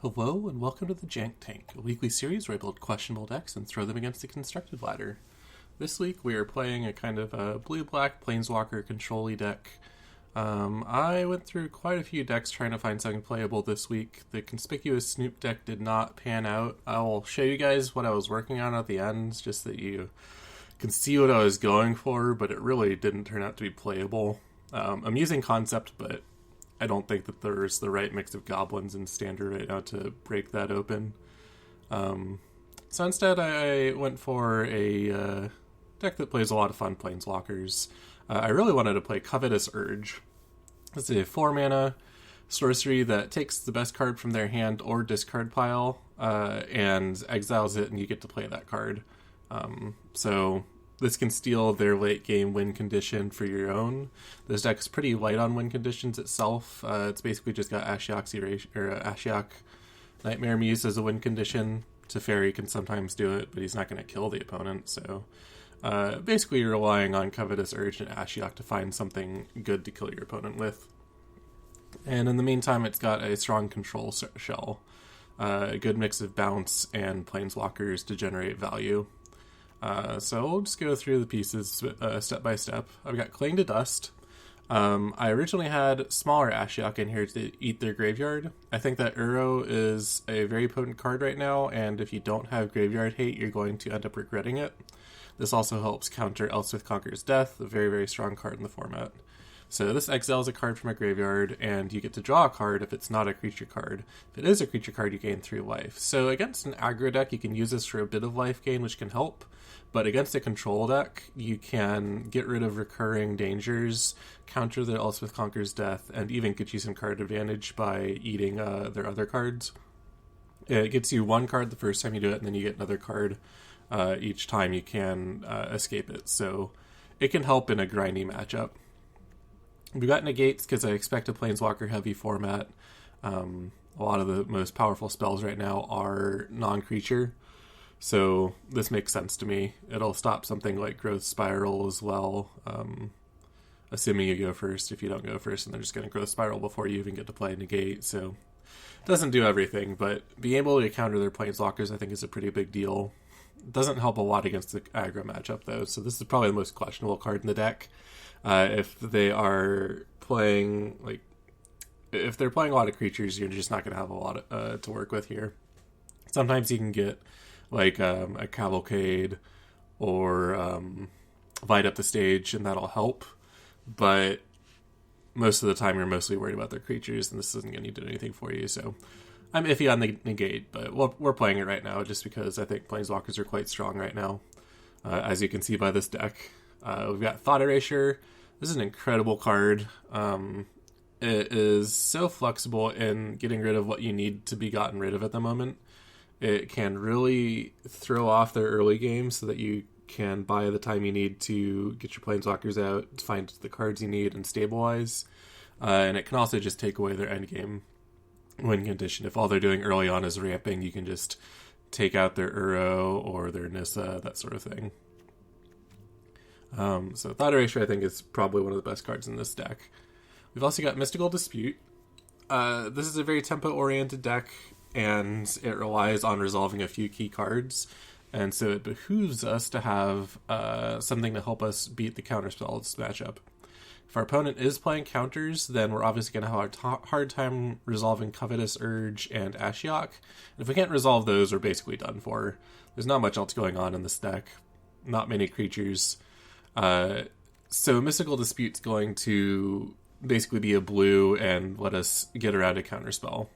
Hello and welcome to the Jank Tank, a weekly series where I build questionable decks and throw them against a constructed ladder. This week we are playing a kind of a blue-black Planeswalker control-y deck. I went through quite a few decks trying to find something playable this week. The conspicuous Snoop deck did not pan out. I will show you guys what I was working on at the end, just that you can see what I was going for, but it really didn't turn out to be playable. Amusing concept, but I don't think that there's the right mix of goblins in standard right now to break that open. So instead, I went for a deck that plays a lot of fun Planeswalkers. I really wanted to play Covetous Urge. It's a 4-mana sorcery that takes the best card from their hand or discard pile and exiles it, and you get to play that card. So this can steal their late game win condition for your own. This deck is pretty light on win conditions itself. It's basically just got Ashiok Nightmare Muse as a win condition. Teferi can sometimes do it, but he's not going to kill the opponent. So basically you're relying on Covetous Urge and Ashiok to find something good to kill your opponent with. And in the meantime, it's got a strong control shell. A good mix of bounce and Planeswalkers to generate value. So we'll just go through the pieces step by step. I've got Cling to Dust. I originally had smaller Ashiok in here to eat their graveyard. I think that Uro is a very potent card right now, and if you don't have graveyard hate, you're going to end up regretting it. This also helps counter Elswith Conqueror's Death, a very, very strong card in the format. So this exiles a card from a graveyard, and you get to draw a card if it's not a creature card. If it is a creature card, you gain 3 life. So against an aggro deck, you can use this for a bit of life gain, which can help. But against a control deck, you can get rid of recurring dangers, counter the Elswith Conqueror's Death, and even get you some card advantage by eating their other cards. It gets you 1 card the first time you do it, and then you get another card each time you can escape it. So it can help in a grindy matchup. We got Negates because I expect a Planeswalker heavy format. A lot of the most powerful spells right now are non-creature. So this makes sense to me. It'll stop something like Growth Spiral as well. Assuming you go first. If you don't go first, then they're just going to Growth Spiral before you even get to play Negate. So it doesn't do everything, but being able to counter their Planeswalkers I think is a pretty big deal. It doesn't help a lot against the aggro matchup though, so this is probably the most questionable card in the deck. If they are playing, if they're playing a lot of creatures, you're just not going to have a lot to work with here. Sometimes you can get a Cavalcade or Light Up the Stage, and that'll help. But most of the time, you're mostly worried about their creatures, and this isn't going to do anything for you. So I'm iffy on the Negate, but we're playing it right now just because I think Planeswalkers are quite strong right now, as you can see by this deck. We've got Thought Erasure. This is an incredible card. It is so flexible in getting rid of what you need to be gotten rid of at the moment. It can really throw off their early game so that you can buy the time you need to get your Planeswalkers out, find the cards you need, and stabilize. And it can also just take away their endgame win condition. If all they're doing early on is ramping, you can just take out their Uro or their Nissa, that sort of thing. So Thought Erasure, I think, is probably one of the best cards in this deck. We've also got Mystical Dispute. This is a very tempo-oriented deck, and it relies on resolving a few key cards. And so it behooves us to have something to help us beat the counterspell matchup. If our opponent is playing counters, then we're obviously going to have a hard time resolving Covetous Urge and Ashiok. And if we can't resolve those, we're basically done for. There's not much else going on in this deck. Not many creatures. So Mystical Dispute's going to basically be a blue and let us get around a counterspell.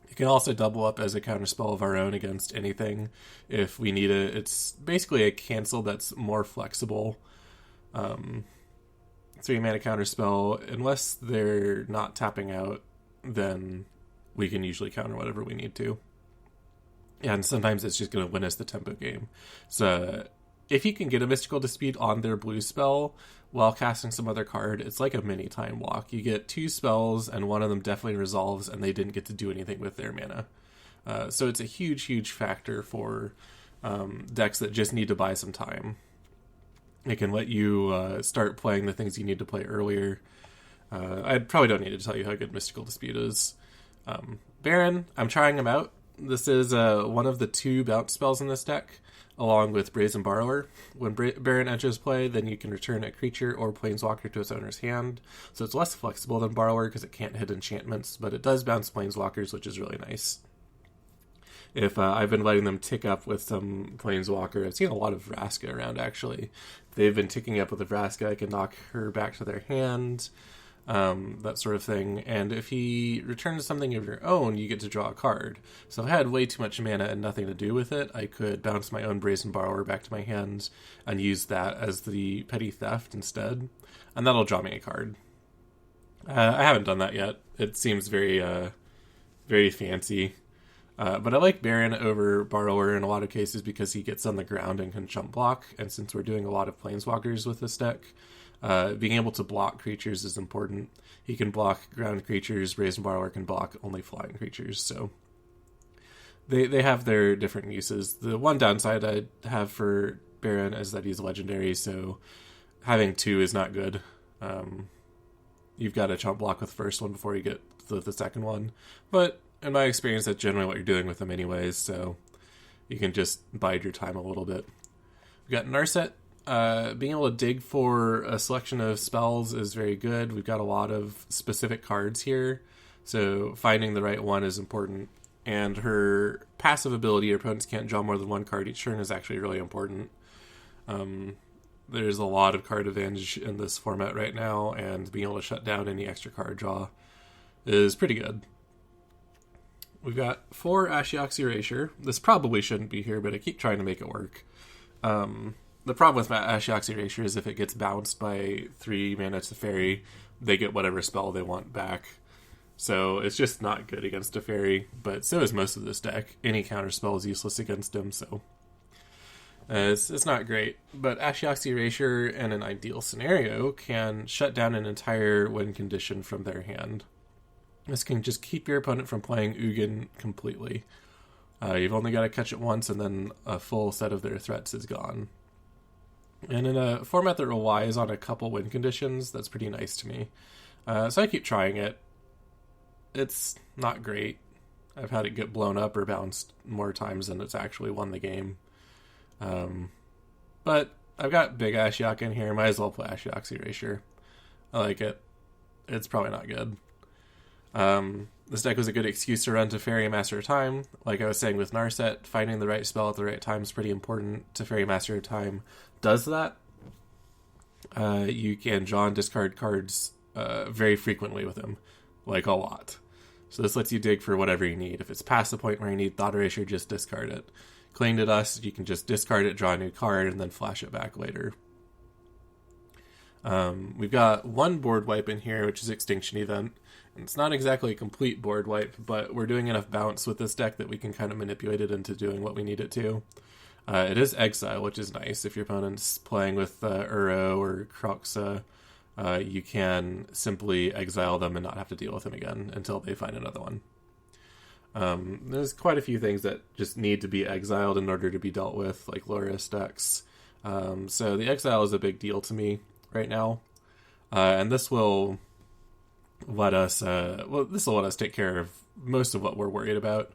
It can also double up as a counterspell of our own against anything if we need it. It's basically a cancel that's more flexible. 3-mana counterspell, unless they're not tapping out, then we can usually counter whatever we need to. And sometimes it's just going to win us the tempo game. So if you can get a Mystical Dispute on their blue spell while casting some other card, it's like a mini time walk. You get 2 spells, and one of them definitely resolves, and they didn't get to do anything with their mana. So it's a huge, huge factor for decks that just need to buy some time. It can let you start playing the things you need to play earlier. I probably don't need to tell you how good Mystical Dispute is. Baron, I'm trying him out. This is one of the 2 bounce spells in this deck, along with Brazen Borrower. When Baron enters play, then you can return a creature or planeswalker to its owner's hand. So it's less flexible than Borrower because it can't hit enchantments, but it does bounce planeswalkers, which is really nice. If I've been letting them tick up with some planeswalker, I've seen a lot of Vraska around, actually. They've been ticking up with the Vraska, I can knock her back to their hand, that sort of thing. And if he returns something of your own, you get to draw a card. So if I had way too much mana and nothing to do with it, I could bounce my own Brazen Borrower back to my hand and use that as the Petty Theft instead. And that'll draw me a card. I haven't done that yet. It seems very, very fancy. But I like Baron over Borrower in a lot of cases because he gets on the ground and can jump block. And since we're doing a lot of planeswalkers with this deck, being able to block creatures is important. He can block ground creatures. Brazen Borrower can block only flying creatures. So they have their different uses. The one downside I have for Baron is that he's legendary, so having 2 is not good. You've got to chump block with the first one before you get the second one. But in my experience, that's generally what you're doing with them anyways, so you can just bide your time a little bit. We've got Narset. Being able to dig for a selection of spells is very good. We've got a lot of specific cards here, so finding the right one is important. And her passive ability, your opponents can't draw more than 1 card each turn, is actually really important. There's a lot of card advantage in this format right now, and being able to shut down any extra card draw is pretty good. We've got 4 Ashiok's Erasure. This probably shouldn't be here, but I keep trying to make it work. The problem with Ashiok's Erasure is if it gets bounced by 3 mana Teferi, they get whatever spell they want back. So it's just not good against Teferi, but so is most of this deck. Any counter spell is useless against him, so it's not great. But Ashiok's Erasure, in an ideal scenario, can shut down an entire win condition from their hand. This can just keep your opponent from playing Ugin completely. You've only got to catch it once, and then a full set of their threats is gone. And in a format that relies on a couple win conditions, that's pretty nice to me. So I keep trying it. It's not great. I've had it get blown up or bounced more times than it's actually won the game. But I've got big Ashiok in here. Might as well play Ashiok's Erasure. I like it. It's probably not good. This deck was a good excuse to run Teferi and Master of Time. Like I was saying with Narset, finding the right spell at the right time is pretty important. Teferi Master of Time does that. You can draw and discard cards very frequently with him, like a lot. So this lets you dig for whatever you need. If it's past the point where you need Thought Erasure, just discard it. Cling to Dust, you can just discard it, draw a new card, and then flash it back later. We've got 1 board wipe in here, which is Extinction Event. And it's not exactly a complete board wipe, but we're doing enough bounce with this deck that we can kind of manipulate it into doing what we need it to. It is Exile, which is nice. If your opponent's playing with Uro or Kroxa, you can simply exile them and not have to deal with them again until they find another one. There's quite a few things that just need to be exiled in order to be dealt with, like Loris decks. So the exile is a big deal to me right now. And this will let us take care of most of what we're worried about.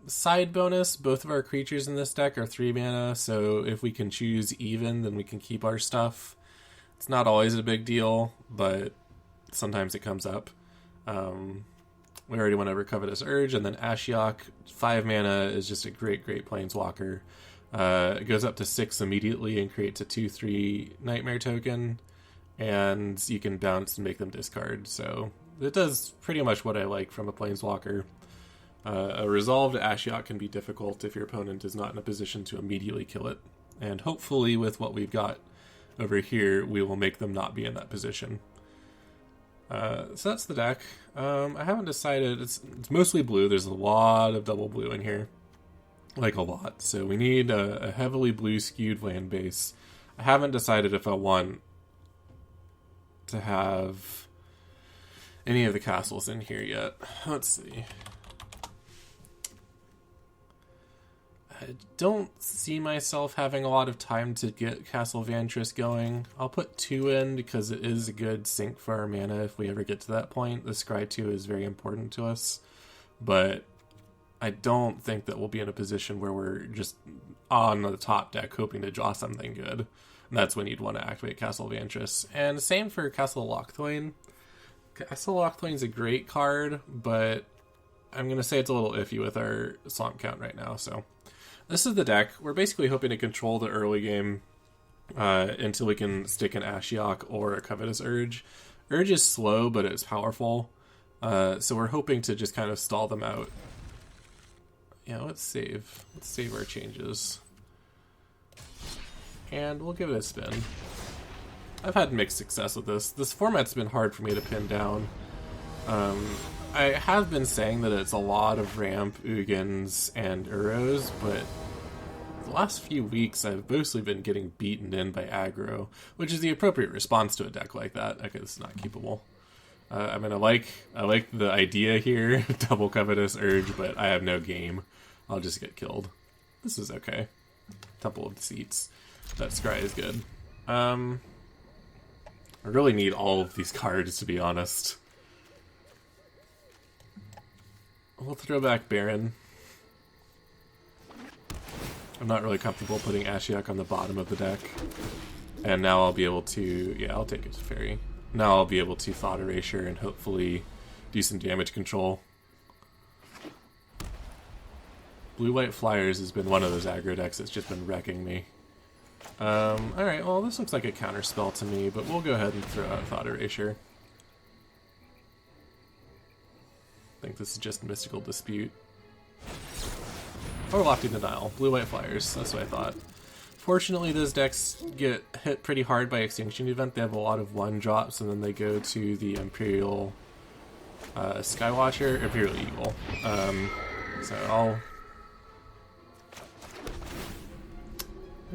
Side bonus, both of our creatures in this deck are 3 mana, so if we can choose even, then we can keep our stuff. It's not always a big deal, but sometimes it comes up. We already went over Covetous Urge, and then Ashiok, 5 mana, is just a great planeswalker. It goes up to 6 immediately and creates a 2/3 Nightmare token, and you can bounce and make them discard. So it does pretty much what I like from a planeswalker. A resolved Ashiok can be difficult if your opponent is not in a position to immediately kill it, and hopefully with what we've got over here, we will make them not be in that position. So that's the deck. I haven't decided. It's mostly blue. There's a lot of double blue in here. Like a lot. So we need a heavily blue skewed land base. I haven't decided if I want to have any of the castles in here yet. Let's see. I don't see myself having a lot of time to get Castle Vantress going. I'll put 2 in because it is a good sink for our mana if we ever get to that point. The Scry 2 is very important to us, but I don't think that we'll be in a position where we're just on the top deck hoping to draw something good. And that's when you'd want to activate Castle Vantress. And same for Castle Lochthwain. Castle Lochthwain's a great card, but I'm going to say it's a little iffy with our Swamp count right now, so... This is the deck. We're basically hoping to control the early game until we can stick an Ashiok or a Covetous Urge. Urge is slow, but it's powerful. So we're hoping to just kind of stall them out. Yeah, let's save. Let's save our changes. And we'll give it a spin. I've had mixed success with this. This format's been hard for me to pin down. I have been saying that it's a lot of ramp, Ugins, and Uros, but the last few weeks I've mostly been getting beaten in by aggro, which is the appropriate response to a deck like that. Okay, this is not keepable. I mean, I like the idea here, double Covetous Urge, but I have no game. I'll just get killed. This is okay. Temple of Deceits. That Scry is good. I really need all of these cards, to be honest. We'll throw back Baron. I'm not really comfortable putting Ashiok on the bottom of the deck. And now I'll be able to... Yeah, I'll take it to Fairy. Now I'll be able to Thought Erasure and hopefully do some damage control. Blue-White Flyers has been one of those aggro decks that's just been wrecking me. Alright, well this looks like a counterspell to me, but we'll go ahead and throw out Thought Erasure. I think this is just Mystical Dispute. Or Lofty Denial. Blue-White Flyers, that's what I thought. Fortunately, those decks get hit pretty hard by Extinction Event. They have a lot of 1-drops, and then they go to the Imperial Skywatcher, Imperial Eagle. So I'll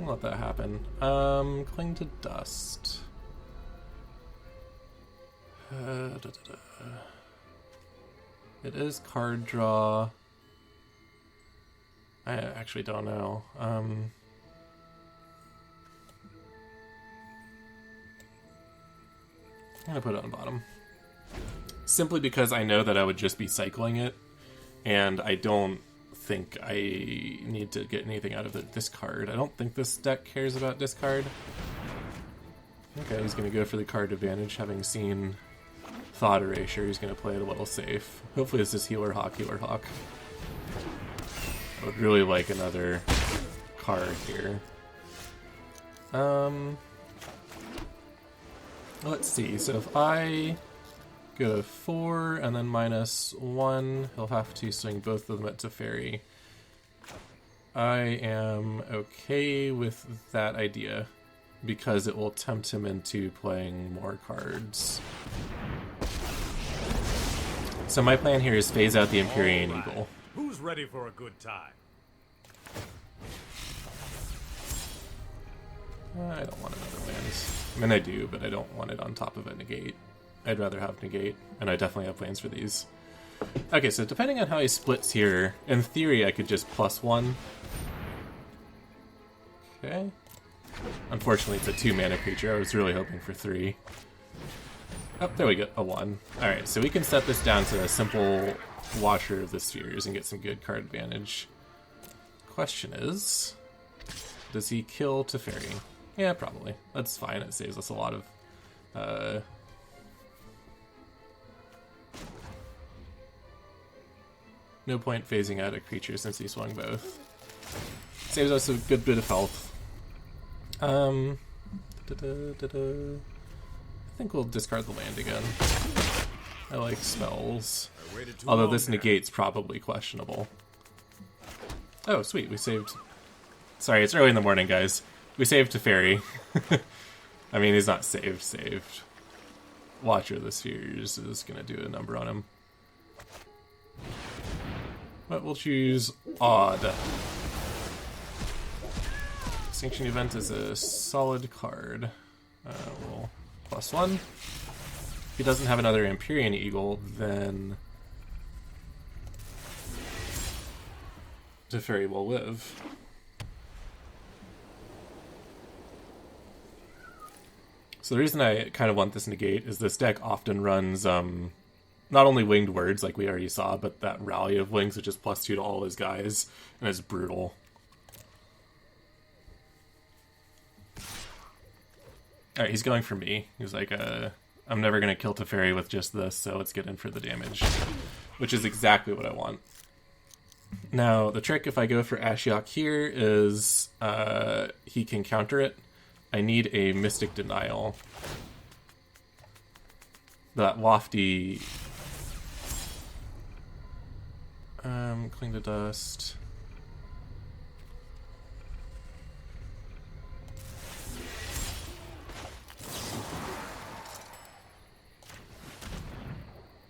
let that happen. Cling to Dust. It is card draw. I actually don't know. I'm gonna put it on bottom. Simply because I know that I would just be cycling it, and I don't think I need to get anything out of the discard. I don't think this deck cares about discard. Okay, he's gonna go for the card advantage, having seen Thought Erasure. He's gonna play it a little safe. Hopefully this is Healer Hawk, Healer Hawk. I would really like another card here. Let's see, so if I go to 4 and then -1, he'll have to swing both of them at Teferi. I am okay with that idea, because it will tempt him into playing more cards. So my plan here is phase out the Empyrean Eagle. Who's ready for a good time? I don't want another land. I mean, I do, but I don't want it on top of a negate. I'd rather have negate, and I definitely have plans for these. Okay, so depending on how he splits here, in theory I could just +1. Okay. Unfortunately, it's a 2-mana creature. I was really hoping for 3. Oh, there we go, a 1. Alright, so we can set this down to a simple Watcher of the Spheres and get some good card advantage. Question is, does he kill Teferi? Yeah, probably. That's fine, it saves us a lot of... No point phasing out a creature since he swung both. Saves us a good bit of health. I think we'll discard the land again. I like spells. Although this negate's probably questionable. Oh, sweet, we saved... Sorry, it's early in the morning, guys. We saved Teferi. I mean, he's not saved. Watcher of the Spheres is going to do a number on him. But we'll choose Odd. Extinction Event is a solid card. We'll +1. If he doesn't have another Empyrean Eagle, then... Teferi will live. So the reason I kind of want this negate is this deck often runs not only winged words like we already saw, but that rally of wings, which is +2 to all his guys, and it's brutal. Alright, he's going for me. He's like, I'm never going to kill Teferi with just this, so let's get in for the damage. Which is exactly what I want. Now, the trick if I go for Ashiok here is he can counter it. I need a Mystic Denial. That Lofty... Cling to Dust...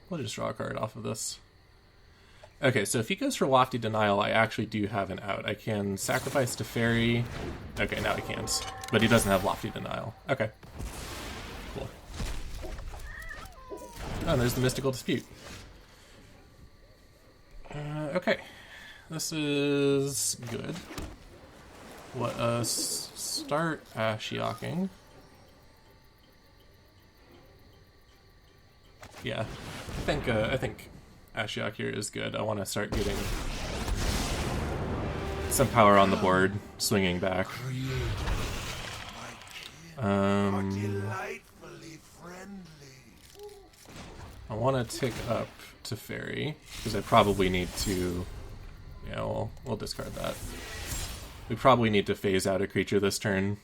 We'll just draw a card off of this. Okay, so if he goes for Lofty Denial, I actually do have an out. I can sacrifice Teferi. Okay, now I can't. But he doesn't have Lofty Denial. Okay. Cool. Oh, and there's the Mystical Dispute. Okay. This is good. Let us start Ashioking. Yeah, I think Ashiok here is good. I want to start getting some power on the board, swinging back. I want to tick up Teferi because I probably need to. Yeah, we'll discard that. We probably need to phase out a creature this turn.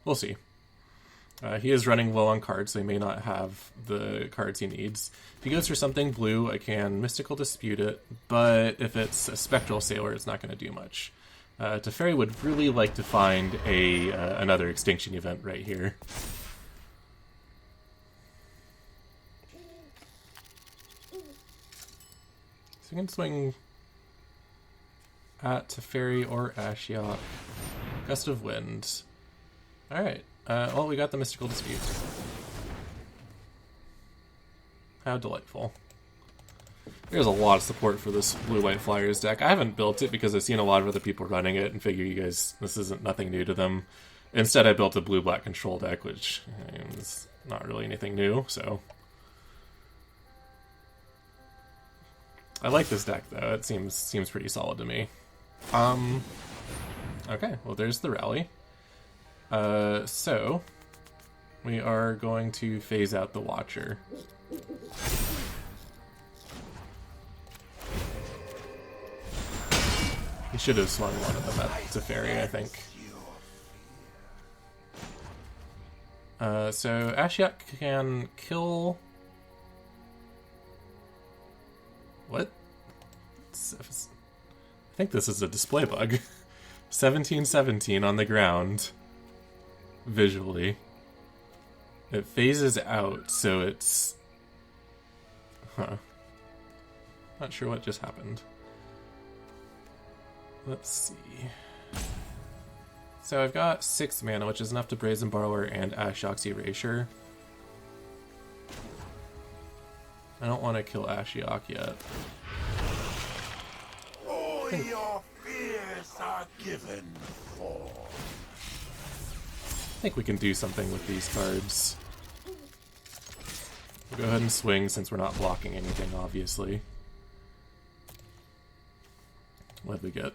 We'll see. He is running low on cards, so he may not have the cards he needs. If he goes for something blue, I can Mystical Dispute it, but if it's a Spectral Sailor, it's not going to do much. Teferi would really like to find another Extinction event right here. So we can swing at Teferi or Ashiok. Gust of Wind. Alright. Well, we got the Mystical Dispute. How delightful. There's a lot of support for this Blue-White Flyers deck. I haven't built it because I've seen a lot of other people running it and figure you guys, this isn't nothing new to them. Instead, I built a Blue-Black Control deck, which is not really anything new, so... I like this deck, though. It seems pretty solid to me. Okay, well, there's the rally. So, we are going to phase out the Watcher. He should have swung one of them at Teferi, I think. So Ashiok can kill... What? I think this is a display bug. 17/17 on the ground. Visually. It phases out, so it's... Huh. Not sure what just happened. Let's see. So I've got 6 mana, which is enough to Brazen Borrower and Ashiok's Erasure. I don't want to kill Ashiok yet. All your fears are given for. I think we can do something with these cards. We'll go ahead and swing since we're not blocking anything, obviously. What did we get?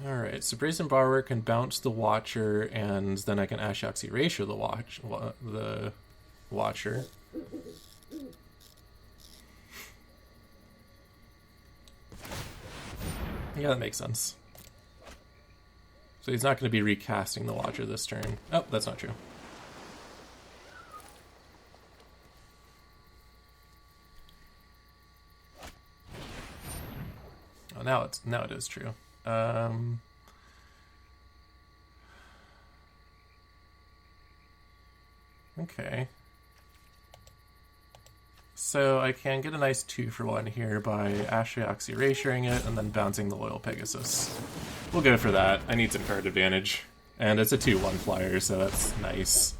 Alright, so Brazen Borrower can bounce the Watcher, and then I can Ashiok's Erasure the Watcher. Yeah, that makes sense. So he's not going to be recasting the Watcher this turn. Oh, that's not true. Oh, now it is true. Okay. So I can get a nice 2-for-1 here by Ashiok's Erasuring it and then bouncing the Loyal Pegasus. We'll go for that. I need some card advantage. And it's a 2/1 flyer, so that's nice.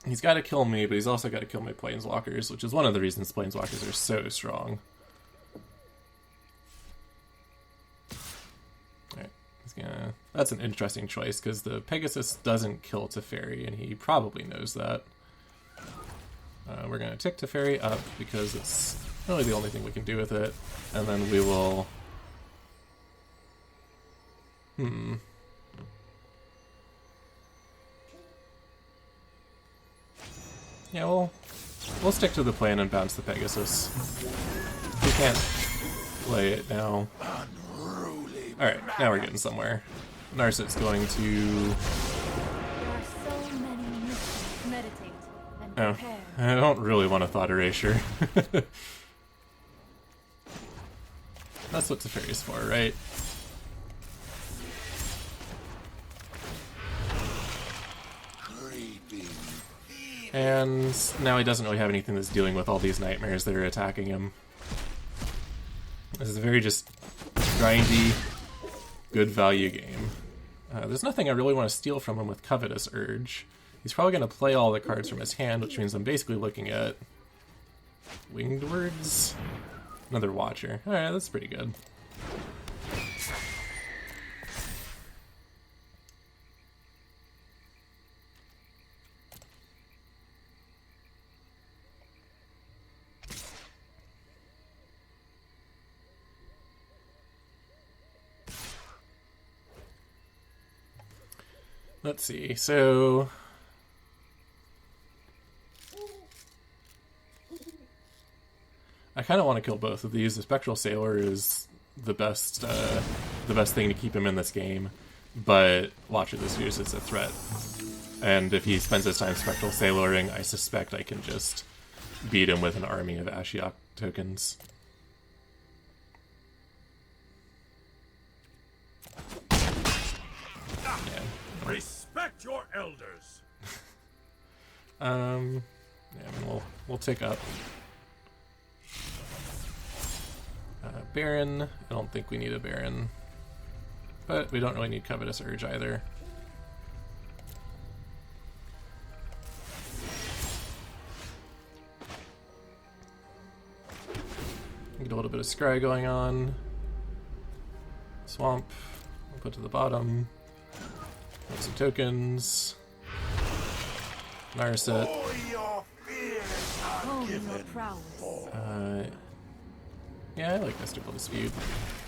He's got to kill me, but he's also got to kill my Planeswalkers, which is one of the reasons Planeswalkers are so strong. Alright, that's an interesting choice, because the Pegasus doesn't kill Teferi, and he probably knows that. We're going to tick Teferi up, because it's really the only thing we can do with it, and then we will... Yeah, we'll stick to the plan and bounce the Pegasus. We can't play it now. Alright, now we're getting somewhere. Narset's going to... Oh, I don't really want a Thought Erasure. That's what Teferi's for, right? And now he doesn't really have anything that's dealing with all these nightmares that are attacking him. This is a very just grindy, good value game. There's nothing I really want to steal from him with Covetous Urge. He's probably going to play all the cards from his hand, which means I'm basically looking at Winged Words. Another Watcher. Alright, that's pretty good. Let's see, so... I kind of want to kill both of these. The Spectral Sailor is the best thing to keep him in this game, but Watcher the Spheres is a threat. And if he spends his time Spectral Sailoring, I suspect I can just beat him with an army of Ashiok tokens. Respect your elders. Yeah, I mean, we'll tick up. Baron. I don't think we need a Baron, but we don't really need Covetous Urge either. Get a little bit of Scry going on. Swamp. We'll put to the bottom. Put some tokens. Narset. Yeah, I like Mystical Dispute.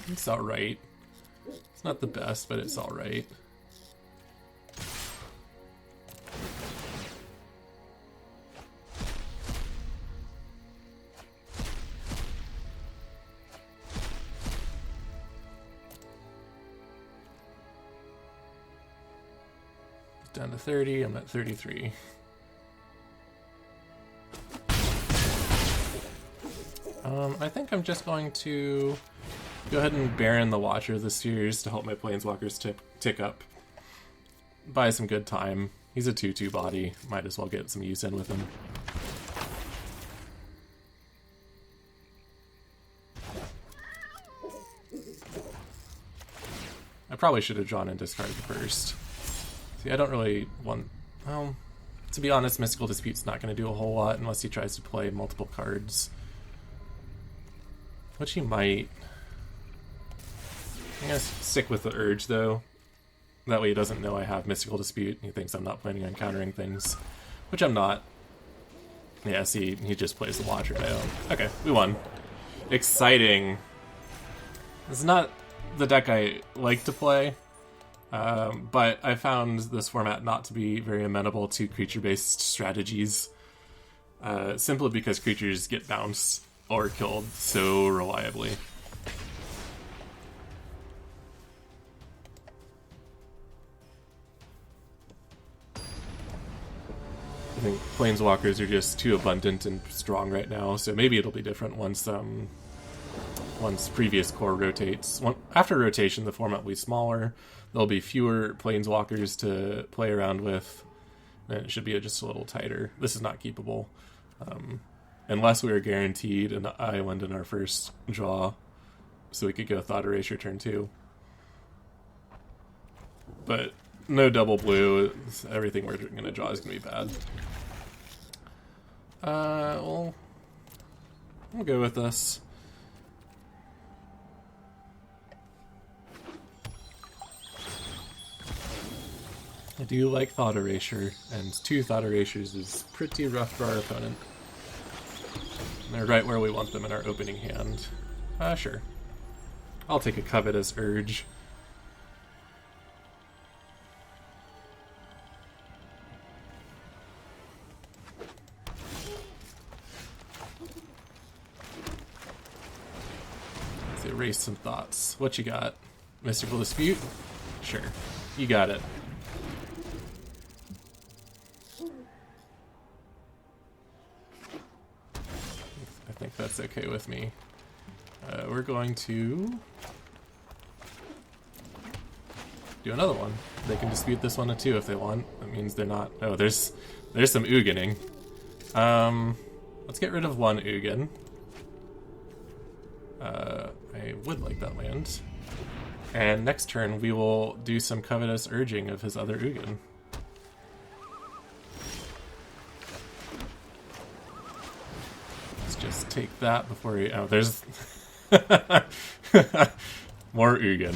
It's alright. It's not the best, but it's alright. Down to 30, I'm at 33. I think I'm just going to go ahead and Baron the Watcher of the Spheres to help my Planeswalkers tick up. Buy some good time. He's a 2/2 body. Might as well get some use in with him. I probably should have drawn and discarded first. See, I don't really want... Well, to be honest, Mystical Dispute's not going to do a whole lot unless he tries to play multiple cards. Which he might. I'm going to stick with the Urge, though. That way he doesn't know I have Mystical Dispute, and he thinks I'm not planning on countering things. Which I'm not. Yeah, see, he just plays the Watcher now. Okay, we won. Exciting. It's not the deck I like to play, but I found this format not to be very amenable to creature-based strategies, simply because creatures get bounced or killed so reliably. I think Planeswalkers are just too abundant and strong right now, so maybe it'll be different once previous core rotates. After rotation, the format will be smaller. There'll be fewer Planeswalkers to play around with, and it should be just a little tighter. This is not keepable. Unless we were guaranteed an island in our first draw, so we could go Thought Erasure turn 2. But no double blue. Everything we're going to draw is going to be bad. Well, we'll go with this. I do like Thought Erasure, and 2 Thought Erasures is pretty rough for our opponent. And they're right where we want them in our opening hand. Sure. I'll take a Covetous Urge. Let's erase some thoughts. What you got? Mystical Dispute? Sure. You got it. I think that's okay with me. We're going to do another one. They can dispute this one too if they want. That means they're not. Oh, there's some Ugin-ing. Let's get rid of 1 Ugin. I would like that land. And next turn we will do some Covetous Urging of his other Ugin. Let's just take that before he... Oh, there's... more Ugin.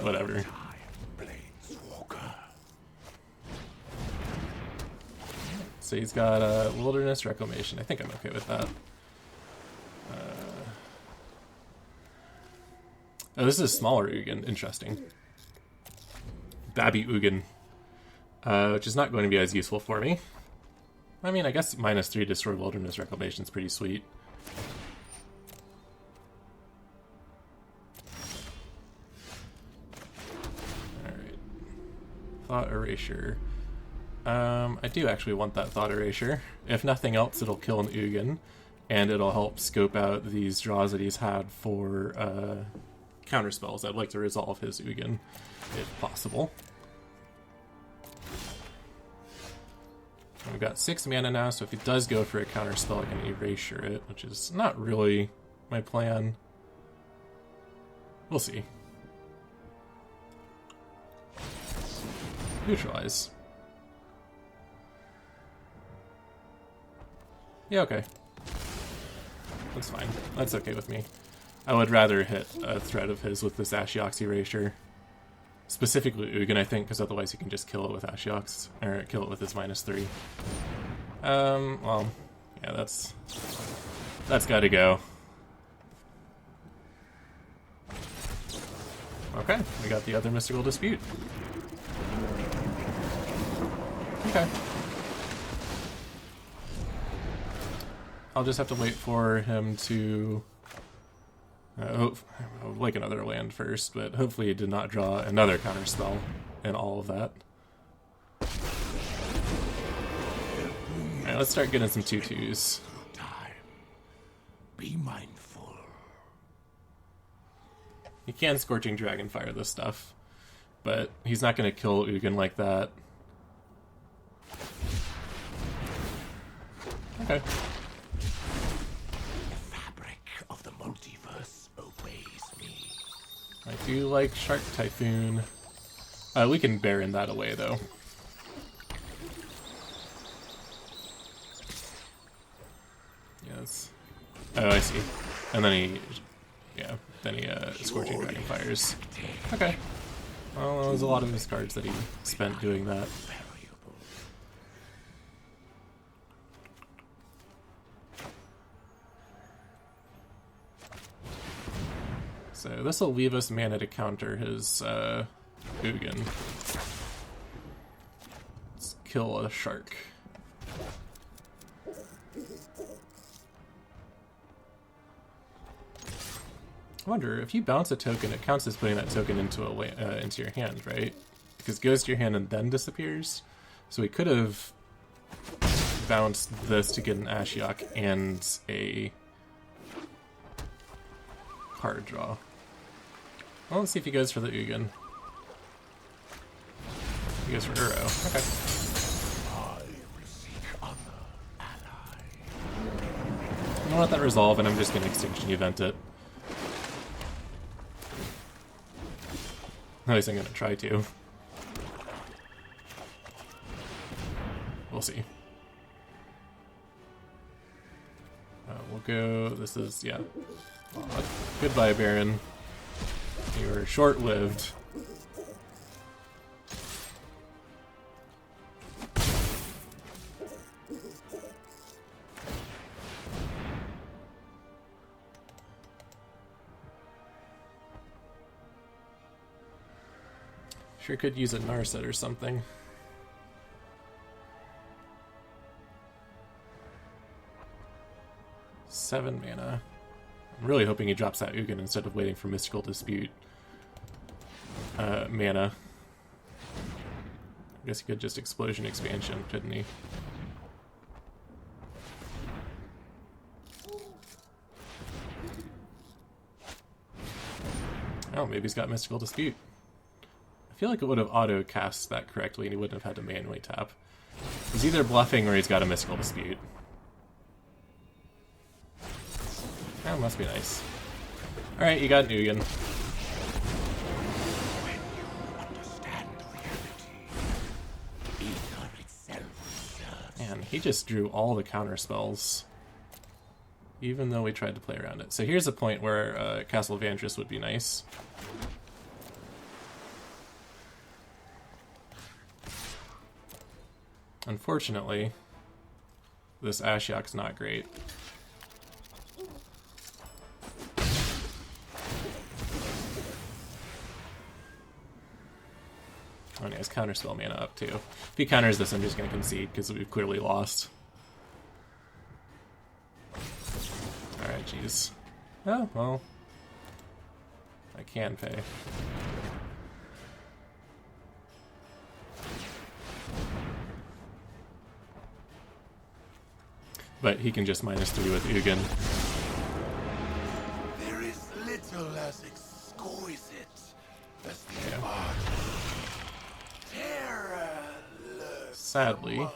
Whatever. So he's got a Wilderness Reclamation. I think I'm okay with that. Oh, this is a smaller Ugin. Interesting. Babby Ugin. Which is not going to be as useful for me. I mean, I guess -3 Destroy Wilderness Reclamation is pretty sweet. Alright. Thought Erasure. I do actually want that Thought Erasure. If nothing else, it'll kill an Ugin, and it'll help scope out these draws that he's had for counterspells. I'd like to resolve his Ugin, if possible. We've got 6 mana now, so if he does go for a counterspell, I can erasure it, which is not really my plan. We'll see. Neutralize. Yeah, okay. That's fine. That's okay with me. I would rather hit a threat of his with this Ashiok's Erasure. Specifically Ugin, I think, because otherwise he can just kill it with Ashiok's, or kill it with his -3. Well, yeah, that's gotta go. Okay, we got the other Mystical Dispute. Okay. I'll just have to wait for him to... I would like another land first, but hopefully he did not draw another counterspell in all of that. Alright, let's start getting some 2/2s. Be mindful. He can Scorching Dragonfire this stuff, but he's not going to kill Ugin like that. Okay. Of the multiverse obeys me. I do like Shark Typhoon. We can Baron that away, though. Yes. Oh, I see. And then he... Yeah, then he Scorching Dragonfires. Okay. Well, there was a lot of his cards that he spent doing that. So this will leave us mana to counter his Ugin. Let's kill a shark. I wonder, if you bounce a token, it counts as putting that token into your hand, right? Because it goes to your hand and then disappears. So we could have bounced this to get an Ashiok and a card draw. Well, let's see if he goes for the Ugin. He goes for Uro. Okay. I'm gonna let that resolve, and I'm just gonna Extinction Event it. At least I'm gonna try to. We'll see. go... This is, yeah. Aw, goodbye, Baron. You were short-lived. Sure could use a Narset or something. Seven mana. I'm really hoping he drops that Ugin instead of waiting for Mystical Dispute mana. I guess he could just Explosion Expansion, couldn't he? Oh, maybe he's got Mystical Dispute. I feel like it would have auto-cast that correctly and he wouldn't have had to manually tap. He's either bluffing or he's got a Mystical Dispute. That must be nice. Alright, you got an Ugin. Man, he just drew all the counter spells. Even though we tried to play around it. So here's a point where Castle Vantress would be nice. Unfortunately, this Ashiok's not great. Oh, and he has counterspell mana up too. If he counters this, I'm just going to concede because we've clearly lost. Alright, jeez. Oh, well. I can pay. But he can just -3 with Ugin. There is little as exquisite as the Yeah. art. Terror lurks Sadly, among us.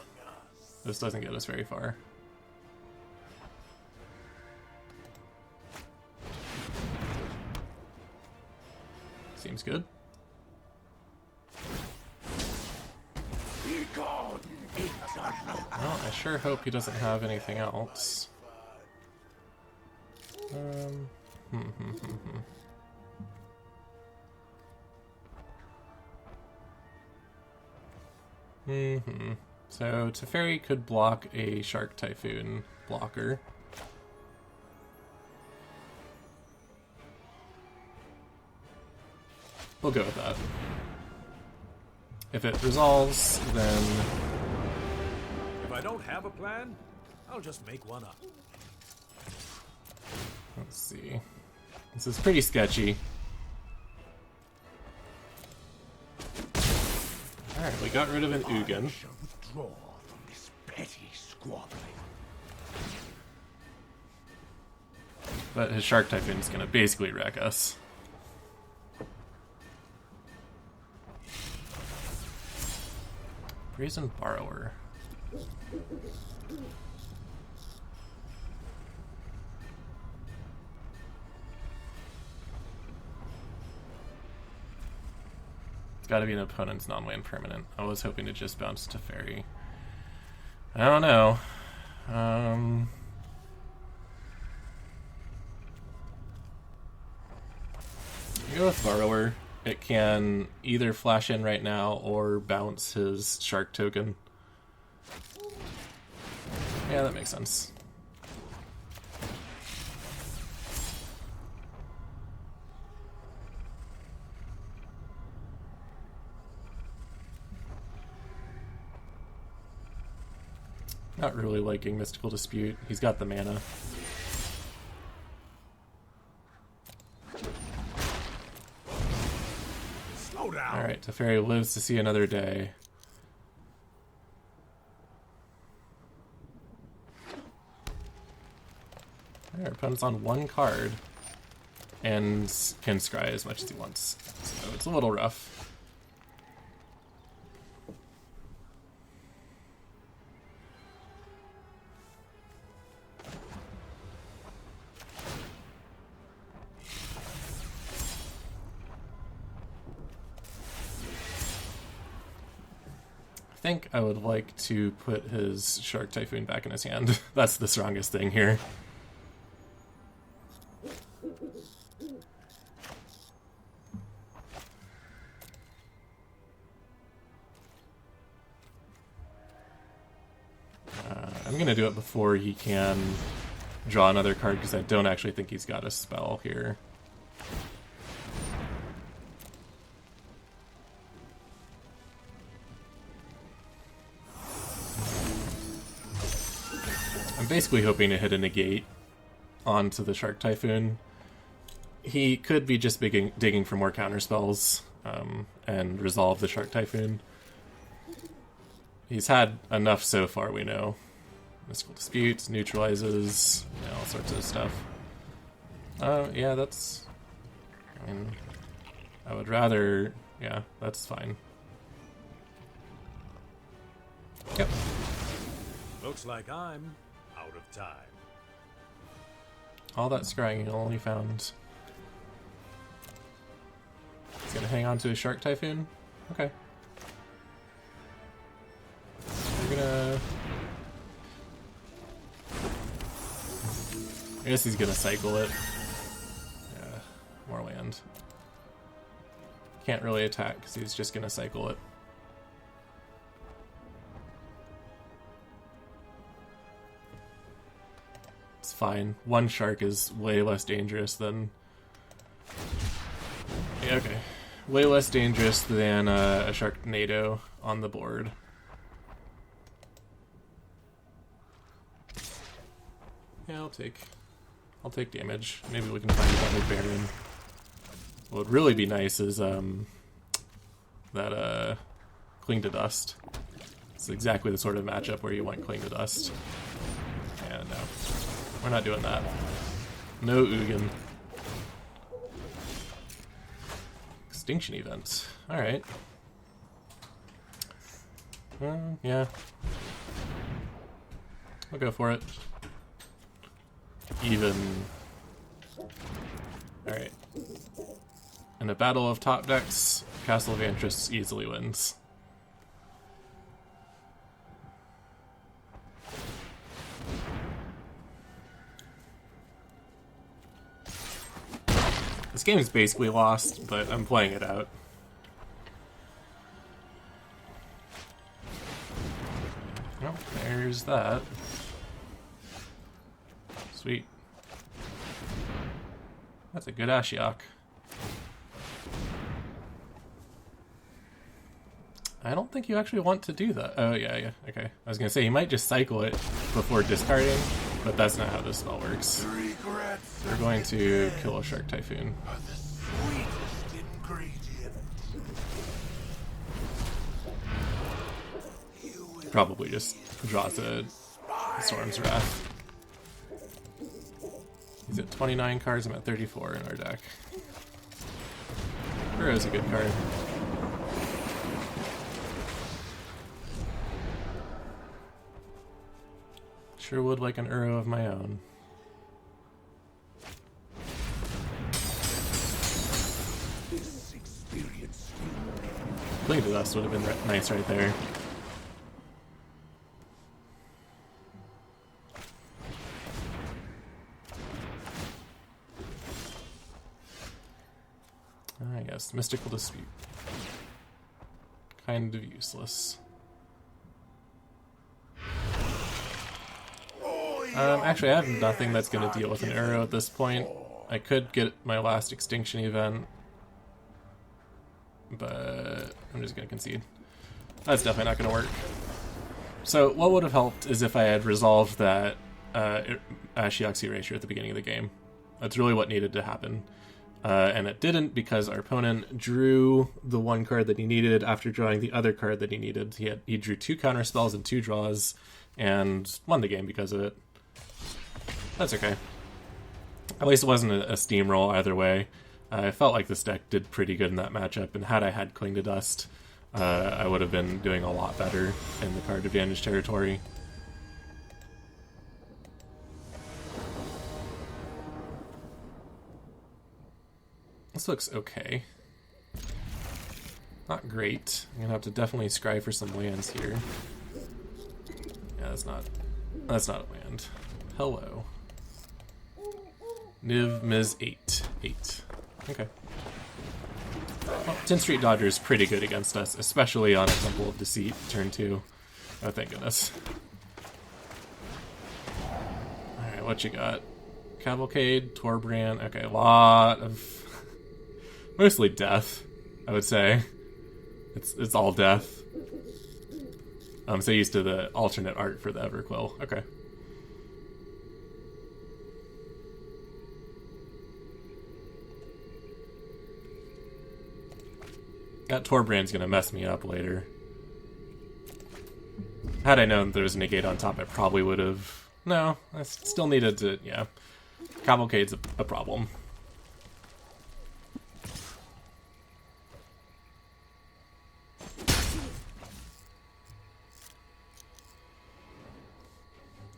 this doesn't get us very far. Seems good. Be gone, eternal. Well, I sure hope he doesn't have anything else. So Teferi could block a Shark Typhoon blocker. We'll go with that. If it resolves, then If I don't have a plan, I'll just make one up. let's see. This is pretty sketchy. Alright, we got rid of an Ugin. I shall withdraw from this petty squabbling. But his Shark Typhoon is gonna basically wreck us. Brazen Borrower. It's gotta be an opponent's non-land permanent. I was hoping to just bounce to Teferi. I don't know. Go with Borrower. It can either flash in right now or bounce his Shark token. Yeah, that makes sense. Not really liking Mystical Dispute. He's got the mana. Slow down. Alright, Teferi lives to see another day. Our opponent's on one card and can scry as much as he wants. So it's a little rough. I think I would like to put his Shark Typhoon back in his hand. That's the strongest thing here. I'm gonna do it before he can draw another card, because I don't actually think he's got a spell here. I'm basically hoping to hit a negate onto the Shark Typhoon. He could be just digging for more counterspells and resolve the Shark Typhoon. He's had enough so far, we know. Mystical Disputes, neutralizes, all sorts of stuff. Yeah, that's... I mean, I would rather... Yeah, that's fine. Yep. Looks like I'm out of time. All that scrying only found... He's gonna hang on to a Shark Typhoon? Okay. We're gonna... I guess he's gonna cycle it. Yeah, more land. Can't really attack because he's just gonna cycle it. It's fine. One shark is way less dangerous than... Yeah, okay. Way less dangerous than a Sharknado on the board. Yeah, I'll take damage. Maybe we can find another Baron. What would really be nice is that Cling to Dust. It's exactly the sort of matchup where you want Cling to Dust. Yeah, no. We're not doing that. No Ugin. Extinction Event. Alright. Yeah. I'll go for it. Even. Alright. In a battle of top decks, Castle of Antris easily wins. This game is basically lost, but I'm playing it out. Oh, there's that. Sweet. That's a good Ashiok. I don't think you actually want to do that. Oh, yeah, okay. I was gonna say, you might just cycle it before discarding, but that's not how this spell works. We're going to kill a Shark Typhoon. Probably just draws a Storm's Wrath. He's at 29 cards, I'm at 34 in our deck. Uro's a good card. Sure would like an Uro of my own. Cling to Dust would have been nice right there. I guess Mystical Dispute. Kind of useless. Actually, I have nothing that's going to deal with an Uro at this point. I could get my last Extinction Event, but I'm just going to concede. That's definitely not going to work. So what would have helped is if I had resolved that Ashiok's Erasure at the beginning of the game. That's really what needed to happen. And it didn't, because our opponent drew the one card that he needed after drawing the other card that he needed. He drew 2 counterspells and 2 draws, and won the game because of it. That's okay. At least it wasn't a steamroll either way. I felt like this deck did pretty good in that matchup, and had I had Cling to Dust, I would have been doing a lot better in the card advantage territory. This looks okay. Not great. I'm gonna have to definitely scry for some lands here. Yeah, that's not a land. Hello. Niv Miz 8. Okay. Well, 10th Street Dodger is pretty good against us, especially on a Temple of Deceit turn 2. Oh, thank goodness. Alright, what you got? Cavalcade, Torbrand. Okay, a lot of... mostly death, I would say. It's all death. I'm so used to the alternate art for the Everquill. Okay. That Torbrand's gonna mess me up later. Had I known there was a negate on top, I probably would have... No, I still needed to... yeah. Cavalcade's a problem.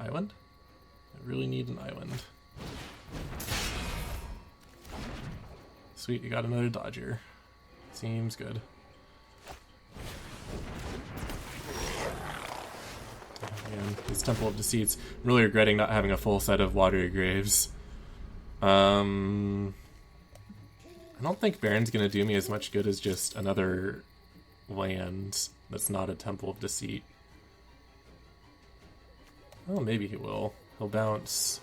Island? I really need an island. Sweet, you got another Dodger. Seems good. Man, this Temple of Deceits. I'm really regretting not having a full set of Watery Graves. I don't think Baron's gonna do me as much good as just another land that's not a Temple of Deceit. Oh, maybe he will. He'll bounce.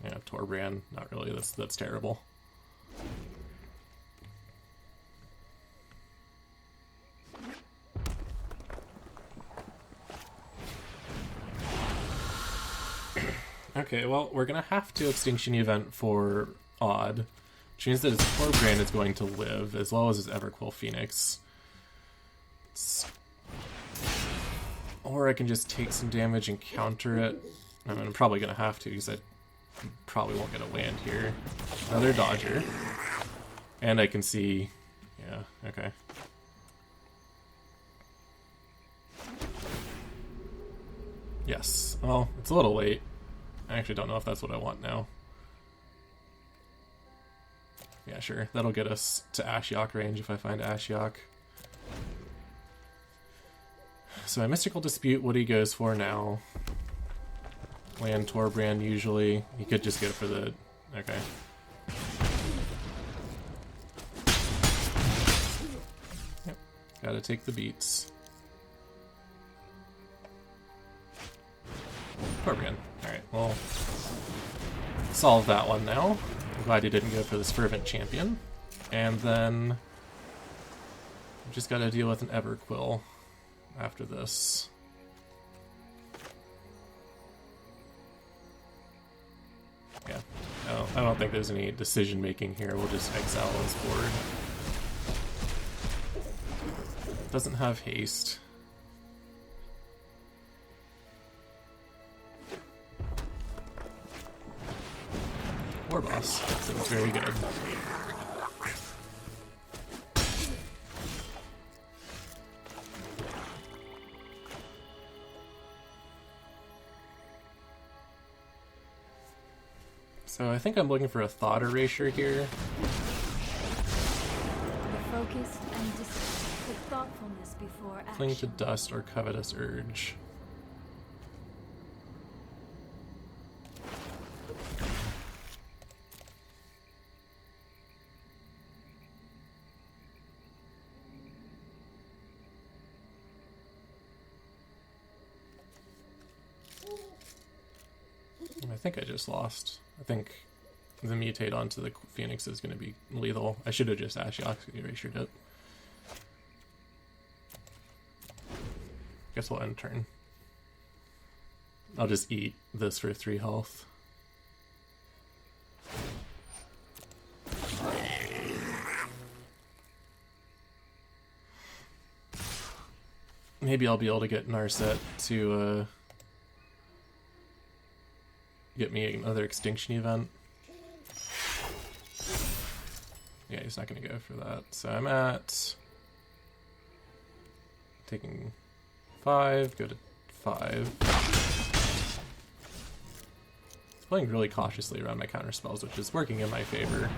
Yeah, Torbrand. Not really. That's terrible. Okay, well, we're gonna have to Extinction Event for Odd, which means that his Torbrand is going to live, as well as his Everquill Phoenix. Or I can just take some damage and counter it. I mean, I'm probably gonna have to, because I probably won't get a land here. Another Dodger. And I can see... yeah, okay. Yes. Well, it's a little late. I actually don't know if that's what I want now. Yeah, sure. That'll get us to Ashiok range if I find Ashiok. So my Mystical Dispute, what he goes for now. Land Torbrand usually. He could just go for the... okay. Yep. Gotta take the beats. Torbrand. Alright, well... solve that one now. I'm glad he didn't go for this Fervent Champion. And then... we just gotta deal with an Everquill after this. Yeah. No, I don't think there's any decision making here. We'll just exile his board. Doesn't have haste. War Boss. So it's very good. So I think I'm looking for a Thought Erasure here. The focus and the thoughtfulness before action. Cling to Dust or Covetous Urge. I think I just lost. I think the mutate onto the Phoenix is going to be lethal. I should have just Ashiok erasured it. Guess we'll end turn. I'll just eat this for 3 health. Maybe I'll be able to get Narset to get me another Extinction Event. Yeah, he's not going to go for that. So I'm at... taking 5, go to 5. Playing really cautiously around my counter spells, which is working in my favor.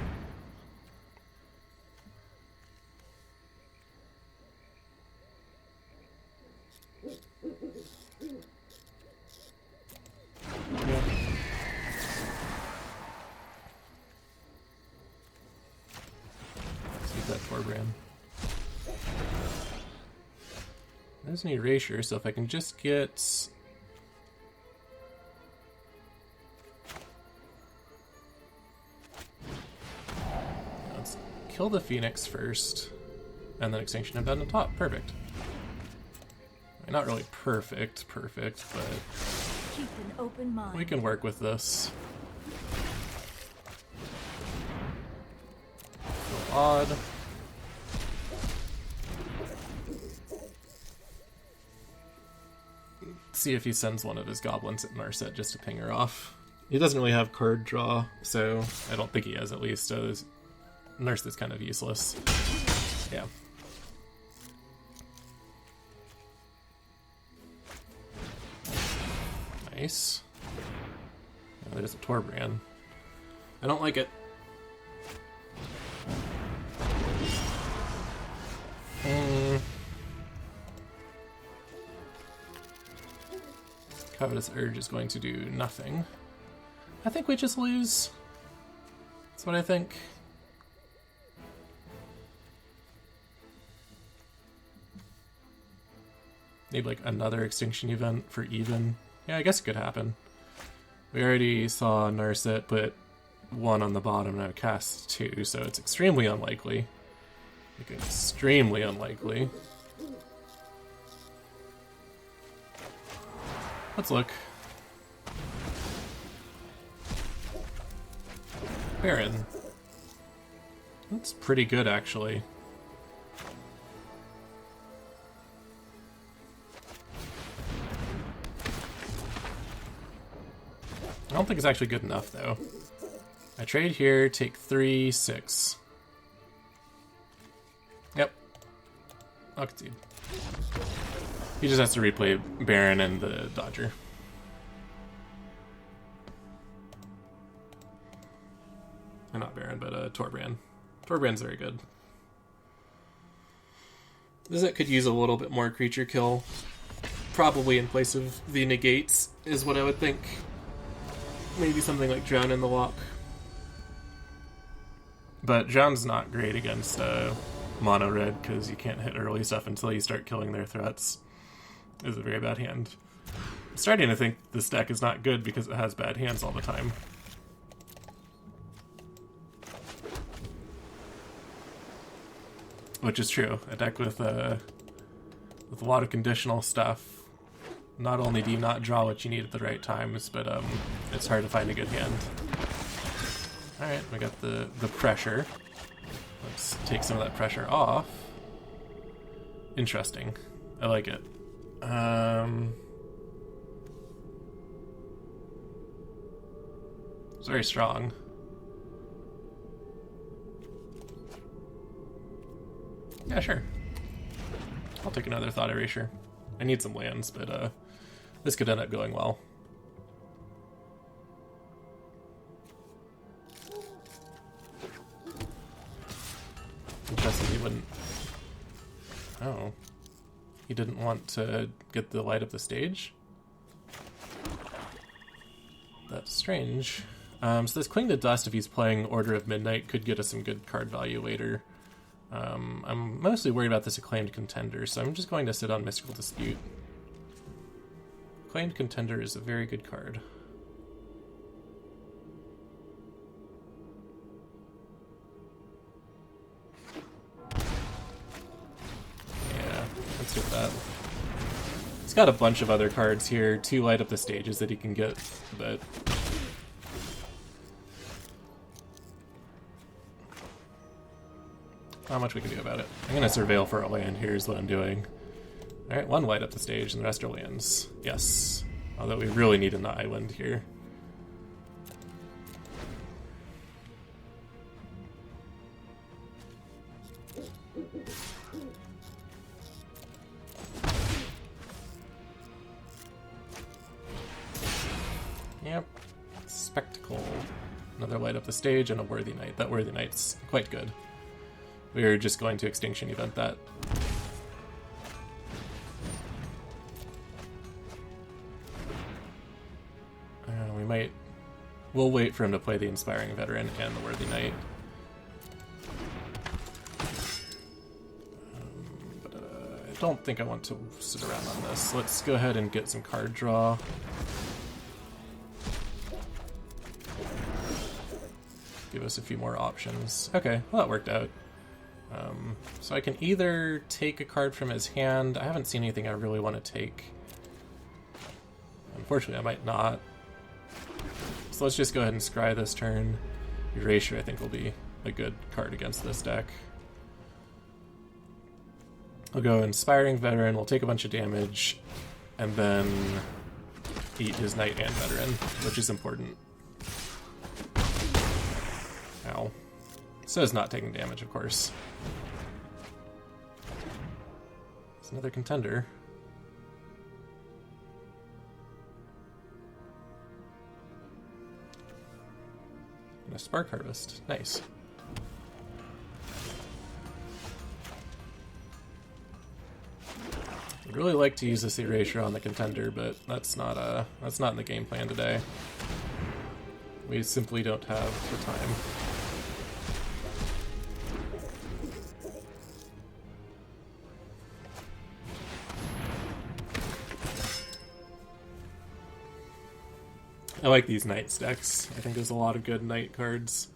There's an erasure, so if I can just get kill the Phoenix first, and then Extinction Event on top. Perfect. Not really perfect, but Keep an open mind. we can work with this. So odd. See if he sends one of his goblins at Narset just to ping her off. He doesn't really have card draw, so I don't think he has, at least. So Nurse is kind of useless. Yeah. Nice. Oh, there's a Torbrand. I don't like it. Covetous Urge is going to do nothing. I think we just lose. That's what I think. Maybe like another Extinction Event for even. Yeah, I guess it could happen. We already saw Narset put 1 on the bottom and I cast 2, so it's extremely unlikely. Like, extremely unlikely. Let's look. Baron. That's pretty good, actually. I don't think it's actually good enough, though. I trade here, take 3, 6. Yep. I'll concede. He just has to replay Baron and the Dodger. Or not Baron, but Torbrand. Torbrand's very good. This set could use a little bit more creature kill. Probably in place of the negates, is what I would think. Maybe something like Drown in the Lock. But Drown's not great against mono red, because you can't hit early stuff until you start killing their threats. It's a very bad hand. I'm starting to think this deck is not good because it has bad hands all the time. Which is true. A deck with a lot of conditional stuff. Not only do you not draw what you need at the right times, but it's hard to find a good hand. Alright, we got the pressure. Let's take some of that pressure off. Interesting. I like it. It's very strong. Yeah, sure. I'll take another Thought Erasure. I need some lands, but this could end up going well. Interesting, he wouldn't... Oh. He didn't want to get the light up the stage? That's strange. So this Cling to Dust, if he's playing Order of Midnight, could get us some good card value later. I'm mostly worried about this Acclaimed Contender, so I'm just going to sit on Mystical Dispute. Acclaimed Contender is a very good card. Yeah, let's do that. He's got a bunch of other cards here, 2 light up the stages that he can get, but... not much we can do about it. I'm going to surveil for a land. Here's what I'm doing. Alright, 1 light up the stage and the rest are lands. Yes. Although we really need an island here. Yep. Spectacle. Another light up the stage and a Worthy Knight. That Worthy Knight's quite good. We're just going to Extinction Event that. We might... We'll wait for him to play the Inspiring Veteran and the Worthy Knight. But I don't think I want to sit around on this. Let's go ahead and get some card draw. give us a few more options. Okay, well that worked out. So I can either take a card from his hand. I haven't seen anything I really want to take. Unfortunately, I might not. So let's just go ahead and scry this turn. Erasure, I think, will be a good card against this deck. We'll go Inspiring Veteran, we'll take a bunch of damage, and then eat his Knight and Veteran, which is important. Ow. So is not taking damage, of course. It's another contender. And a Spark Harvest. Nice. I'd really like to use this Erasure on the contender, but that's not in the game plan today. We simply don't have the time. I like these Knight stacks. I think there's a lot of good Knight cards.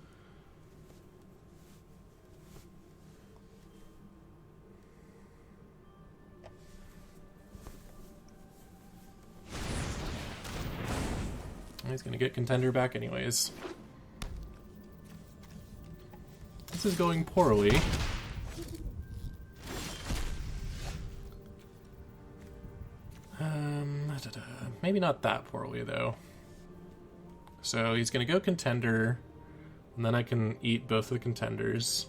He's gonna get contender back anyways. This is going poorly. Maybe not that poorly though. So he's gonna go contender, and then I can eat both the contenders.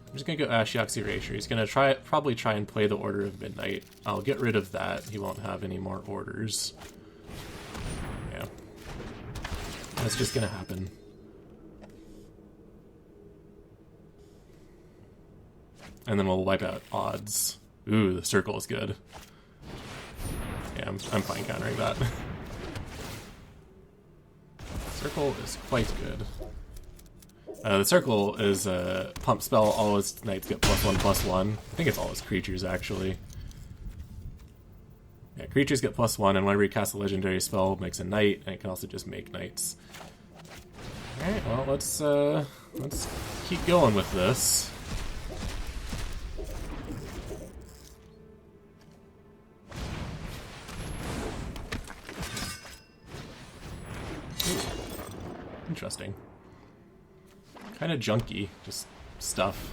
I'm just gonna go Ashiok's Erasure. He's gonna probably try and play the Order of Midnight. I'll get rid of that. He won't have any more orders. Yeah. That's just gonna happen. And then we'll wipe out odds. Ooh, the circle is good. Yeah, I'm fine countering that. Circle is quite good. The circle is a pump spell. All his knights get +1/+1. I think it's all his creatures, actually. Yeah, creatures get +1, and whenever you cast a legendary spell, it makes a knight, and it can also just make knights. Alright, well, let's keep going with this. Interesting. Kind of junky, just stuff.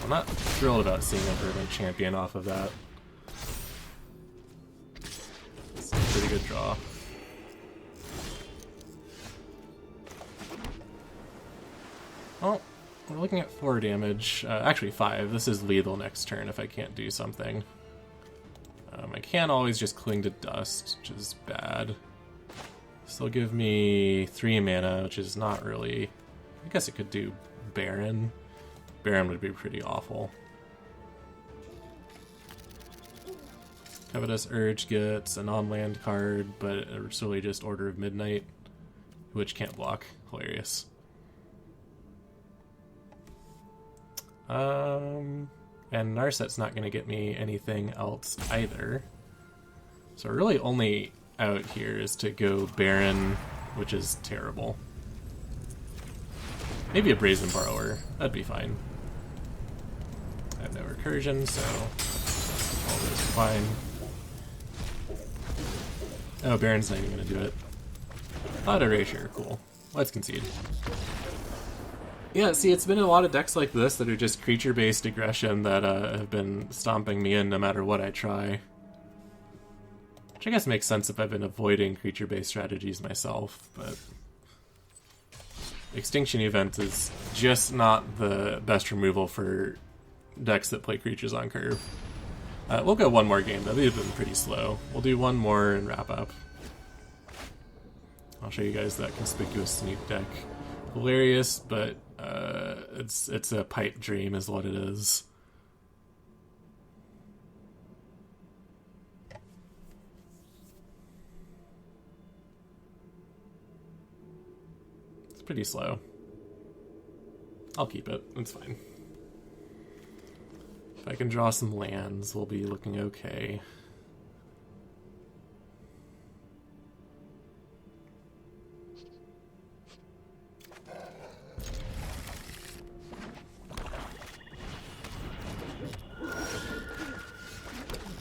I'm not thrilled about seeing a Verdant Champion off of that. It's a pretty good draw. Oh. We're looking at 4 damage. Actually 5. This is lethal next turn if I can't do something. I can always just cling to dust, which is bad. This will give me 3 mana, which is not really... I guess it could do Baron. Baron would be pretty awful. Covetous Urge gets a non-land card, but it's really just Order of Midnight, which can't block. Hilarious. And Narset's not going to get me anything else either. So really only out here is to go Baron, which is terrible. Maybe a Brazen Borrower. That'd be fine. I have no recursion, so all this is fine. Oh, Baron's not even going to do it. Thought Erasure. Cool. Let's concede. Yeah, see, it's been a lot of decks like this that are just creature-based aggression that have been stomping me in no matter what I try. Which I guess makes sense if I've been avoiding creature-based strategies myself, but... Extinction Event is just not the best removal for decks that play creatures on curve. We'll go one more game, though. These have been pretty slow. We'll do one more and wrap up. I'll show you guys that Conspicuous Sneak deck. Hilarious, but it's a pipe dream is what it is. pretty slow. I'll keep it. It's fine. If I can draw some lands, we'll be looking okay.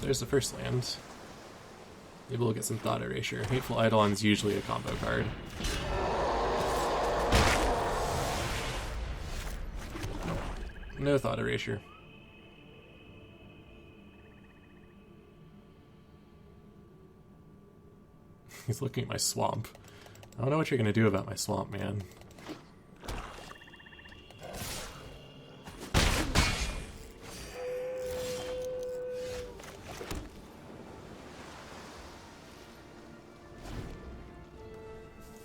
There's the first land. Maybe we'll get some Thought Erasure. Hateful Eidolon's usually a combo card. Nope. No Thought Erasure. He's looking at my swamp. I don't know what you're gonna do about my swamp, man.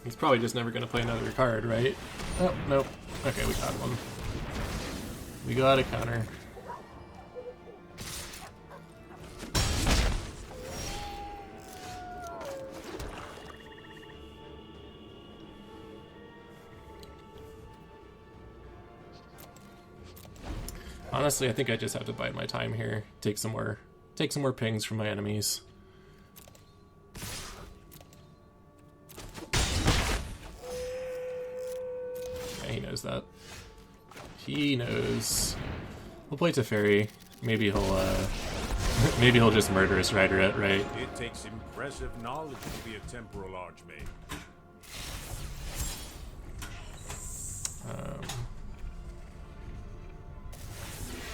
He's probably just never going to play another card, right? Oh, nope. Okay, we got one. We got a counter. Honestly, I think I just have to bide my time here. Take some more pings from my enemies. He knows that. He knows. We'll play Teferi. Maybe he'll just Murderous Rider it, right? It takes impressive knowledge to be a temporal archmage.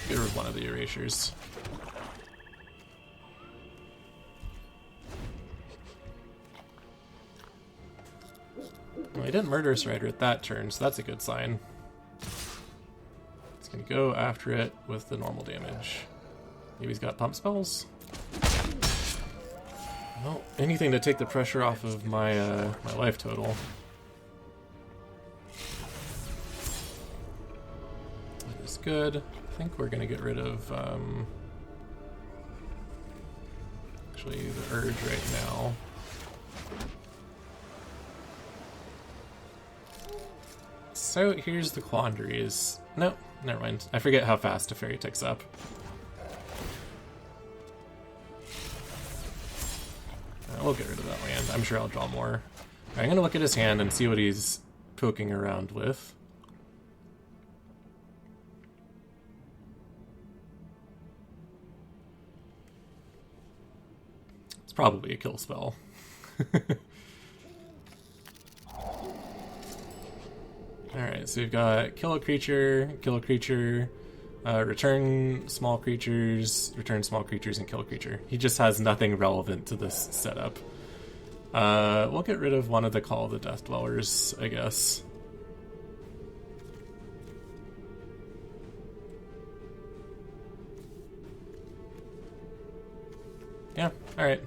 Get rid of one of the erasures. Well, he didn't Murderous Rider at that turn, so that's a good sign. He's gonna go after it with the normal damage. Maybe he's got pump spells? Well, anything to take the pressure off of my my life total. That is good. I think we're gonna get rid of actually the Urge right now. So here's the quandary is... No, never mind. I forget how fast Teferi ticks up. We'll get rid of that land. I'm sure I'll draw more. I'm going to look at his hand and see what he's poking around with. It's probably a kill spell. Alright, so we've got kill a creature, return small creatures, and kill a creature. He just has nothing relevant to this setup. We'll get rid of one of the Call of the Death Dwellers, I guess. Yeah, alright.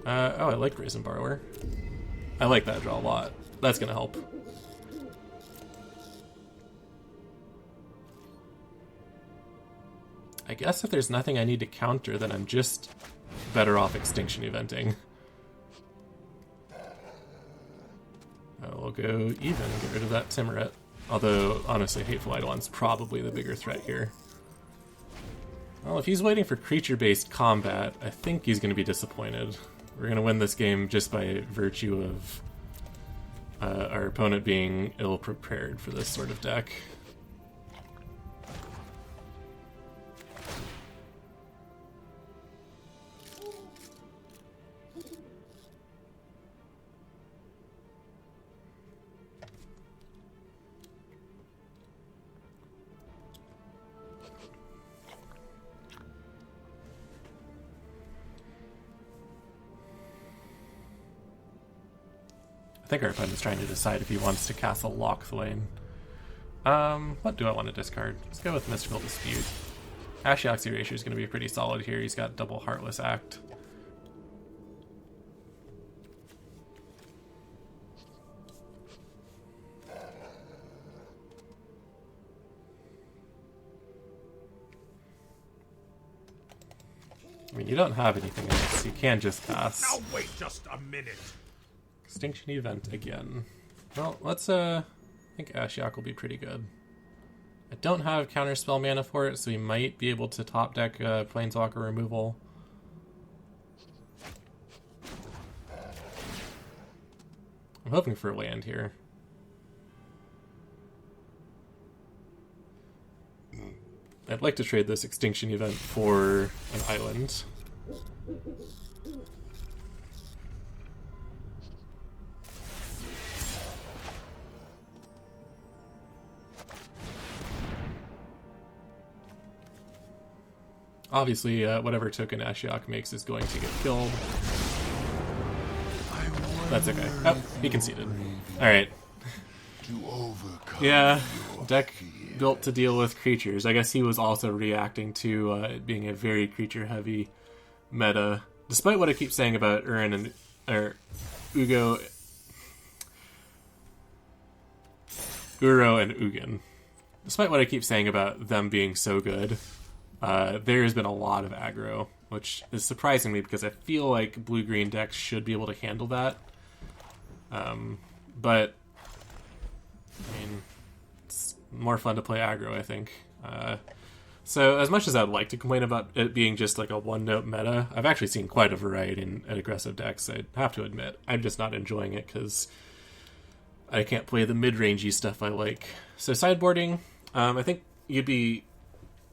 Oh, I like Brazen Borrower. I like that draw a lot. That's gonna help. I guess if there's nothing I need to counter, then I'm just better off Extinction Eventing. We'll go even, get rid of that Timuret. Although, honestly, Hateful Eidolon's probably the bigger threat here. Well, if he's waiting for creature-based combat, I think he's going to be disappointed. We're going to win this game just by virtue of our opponent being ill-prepared for this sort of deck. I think our opponent's trying to decide if he wants to castle Lockthwain. What do I want to discard? Let's go with Mystical Dispute. Ashiok's Erasure is going to be pretty solid here. He's got double Heartless Act. I mean, you don't have anything in this. You can just pass. Now wait just a minute. Extinction Event again. Well, let's, I think Ashiok will be pretty good. I don't have counterspell mana for it, so we might be able to top deck Planeswalker removal. I'm hoping for a land here. I'd like to trade this Extinction Event for an island. Obviously, whatever token Ashiok makes is going to get killed. That's okay. Oh, he conceded. Alright. Yeah, deck built to deal with creatures. I guess he was also reacting to it being a very creature-heavy meta. Despite what I keep saying about Uro and Ugin. Despite what I keep saying about them being so good, there has been a lot of aggro, which is surprising me because I feel like blue-green decks should be able to handle that. But, I mean, it's more fun to play aggro, I think. So as much as I'd like to complain about it being just like a one-note meta, I've actually seen quite a variety in aggressive decks, I have to admit. I'm just not enjoying it because I can't play the mid-rangey stuff I like. So sideboarding, I think you'd be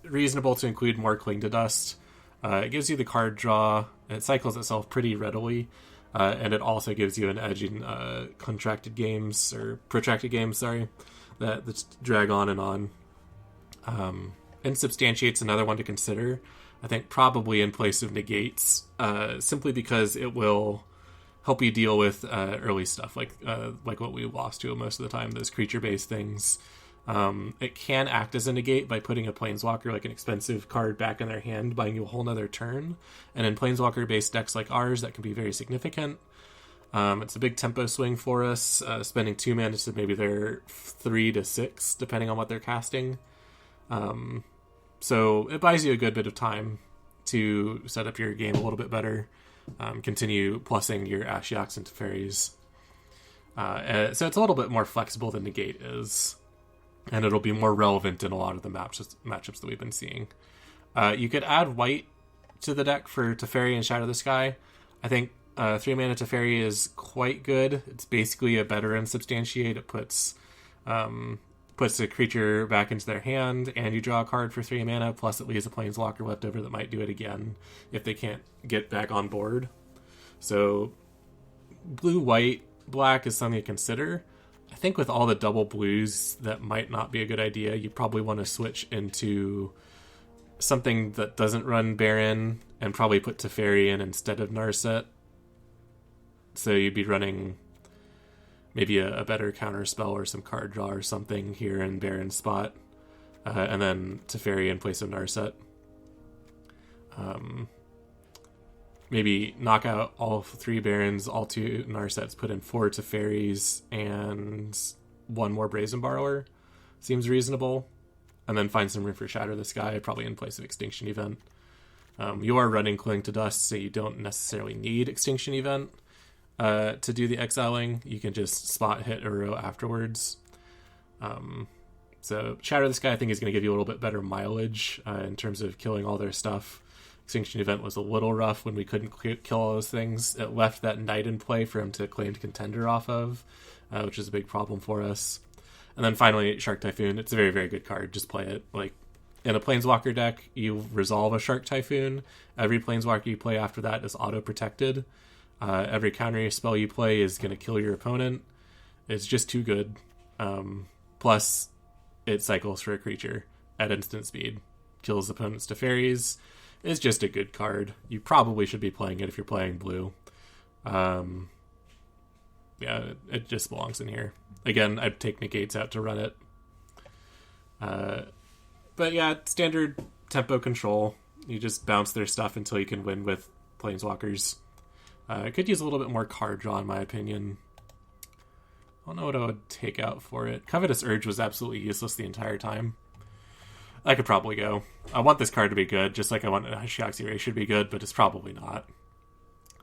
reasonable to include more Cling to Dust. It gives you the card draw, it cycles itself pretty readily, and it also gives you an edge in protracted games, that drag on and on. Insubstantiate's another one to consider. I think probably in place of Negates, simply because it will help you deal with early stuff, like what we lost to most of the time, those creature-based things. It can act as a negate by putting a Planeswalker, like an expensive card, back in their hand, buying you a whole nother turn. And in Planeswalker-based decks like ours, that can be very significant. It's a big tempo swing for us, spending 2 mana to maybe they're 3 to 6, depending on what they're casting. So it buys you a good bit of time to set up your game a little bit better, continue plussing your Ashioks and Teferis. So it's a little bit more flexible than Negate is, and it'll be more relevant in a lot of the matchups that we've been seeing. You could add white to the deck for Teferi and Shadow the Sky. I think 3 mana Teferi is quite good. It's basically a better Insubstantiate. It puts a creature back into their hand, and you draw a card for 3 mana, plus it leaves a Planeswalker left over that might do it again if they can't get back on board. So blue, white, black is something to consider. I think with all the double blues, that might not be a good idea. You probably want to switch into something that doesn't run Baron, and probably put Teferi in instead of Narset. So you'd be running maybe a better counter spell or some card draw or something here in Baron's spot, and then Teferi in place of Narset. Maybe knock out all 3 Barons, all 2 Narsets, put in 4 Teferis, and 1 more Brazen Borrower. Seems reasonable. And then find some room for Shatter the Sky, probably in place of Extinction Event. You are running Cling to Dust, so you don't necessarily need Extinction Event to do the exiling. You can just spot hit Uro afterwards. So Shatter the Sky, I think, is going to give you a little bit better mileage in terms of killing all their stuff. Extinction Event was a little rough when we couldn't kill all those things. It left that Knight in play for him to claim Contender off of, which is a big problem for us. And then finally, Shark Typhoon. It's a very, very good card. Just play it. Like, in a Planeswalker deck, you resolve a Shark Typhoon. Every Planeswalker you play after that is auto-protected. Every counter spell you play is going to kill your opponent. It's just too good. Plus, it cycles for a creature at instant speed. Kills opponents' Teferis. It's just a good card. You probably should be playing it if you're playing blue. Yeah, it just belongs in here. Again, I'd take Negates out to run it. But yeah, standard tempo control. You just bounce their stuff until you can win with Planeswalkers. I could use a little bit more card draw, in my opinion. I don't know what I would take out for it. Covetous Urge was absolutely useless the entire time. I could probably go. I want this card to be good, just like I want Ashiok's Erase should be good, but it's probably not.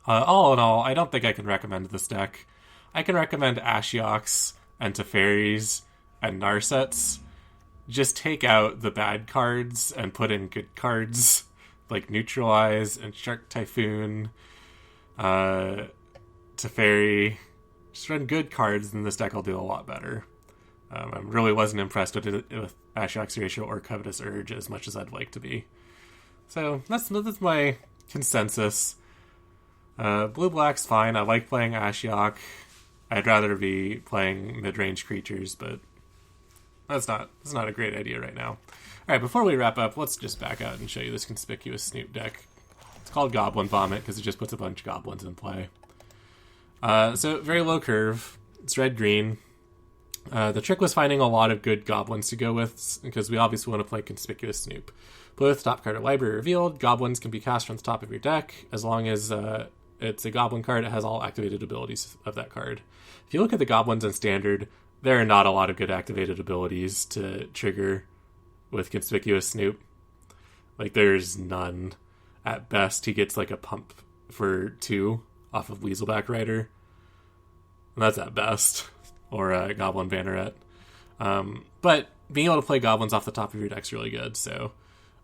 All in all, I don't think I can recommend this deck. I can recommend Ashiok's and Teferis and Narsets, just take out the bad cards and put in good cards like Neutralize and Shark Typhoon, Teferi. Just run good cards, and this deck will do a lot better. I really wasn't impressed with Ashiok's Ratio or Covetous Urge as much as I'd like to be. So that's my consensus. Blue-black's fine. I like playing Ashiok. I'd rather be playing mid-range creatures, but that's not a great idea right now. Alright, before we wrap up, let's just back out and show you this conspicuous Snoop deck. It's called Goblin Vomit because it just puts a bunch of goblins in play. So, very low curve. It's red-green. The trick was finding a lot of good goblins to go with, because we obviously want to play Conspicuous Snoop. Play with top card of Library Revealed. Goblins can be cast from the top of your deck. As long as it's a goblin card, it has all activated abilities of that card. If you look at the goblins in Standard, there are not a lot of good activated abilities to trigger with Conspicuous Snoop. Like, there's none. At best, he gets like a pump for 2 off of Weaselback Rider. And that's at best. Or a Goblin Banneret. But being able to play goblins off the top of your deck's really good, so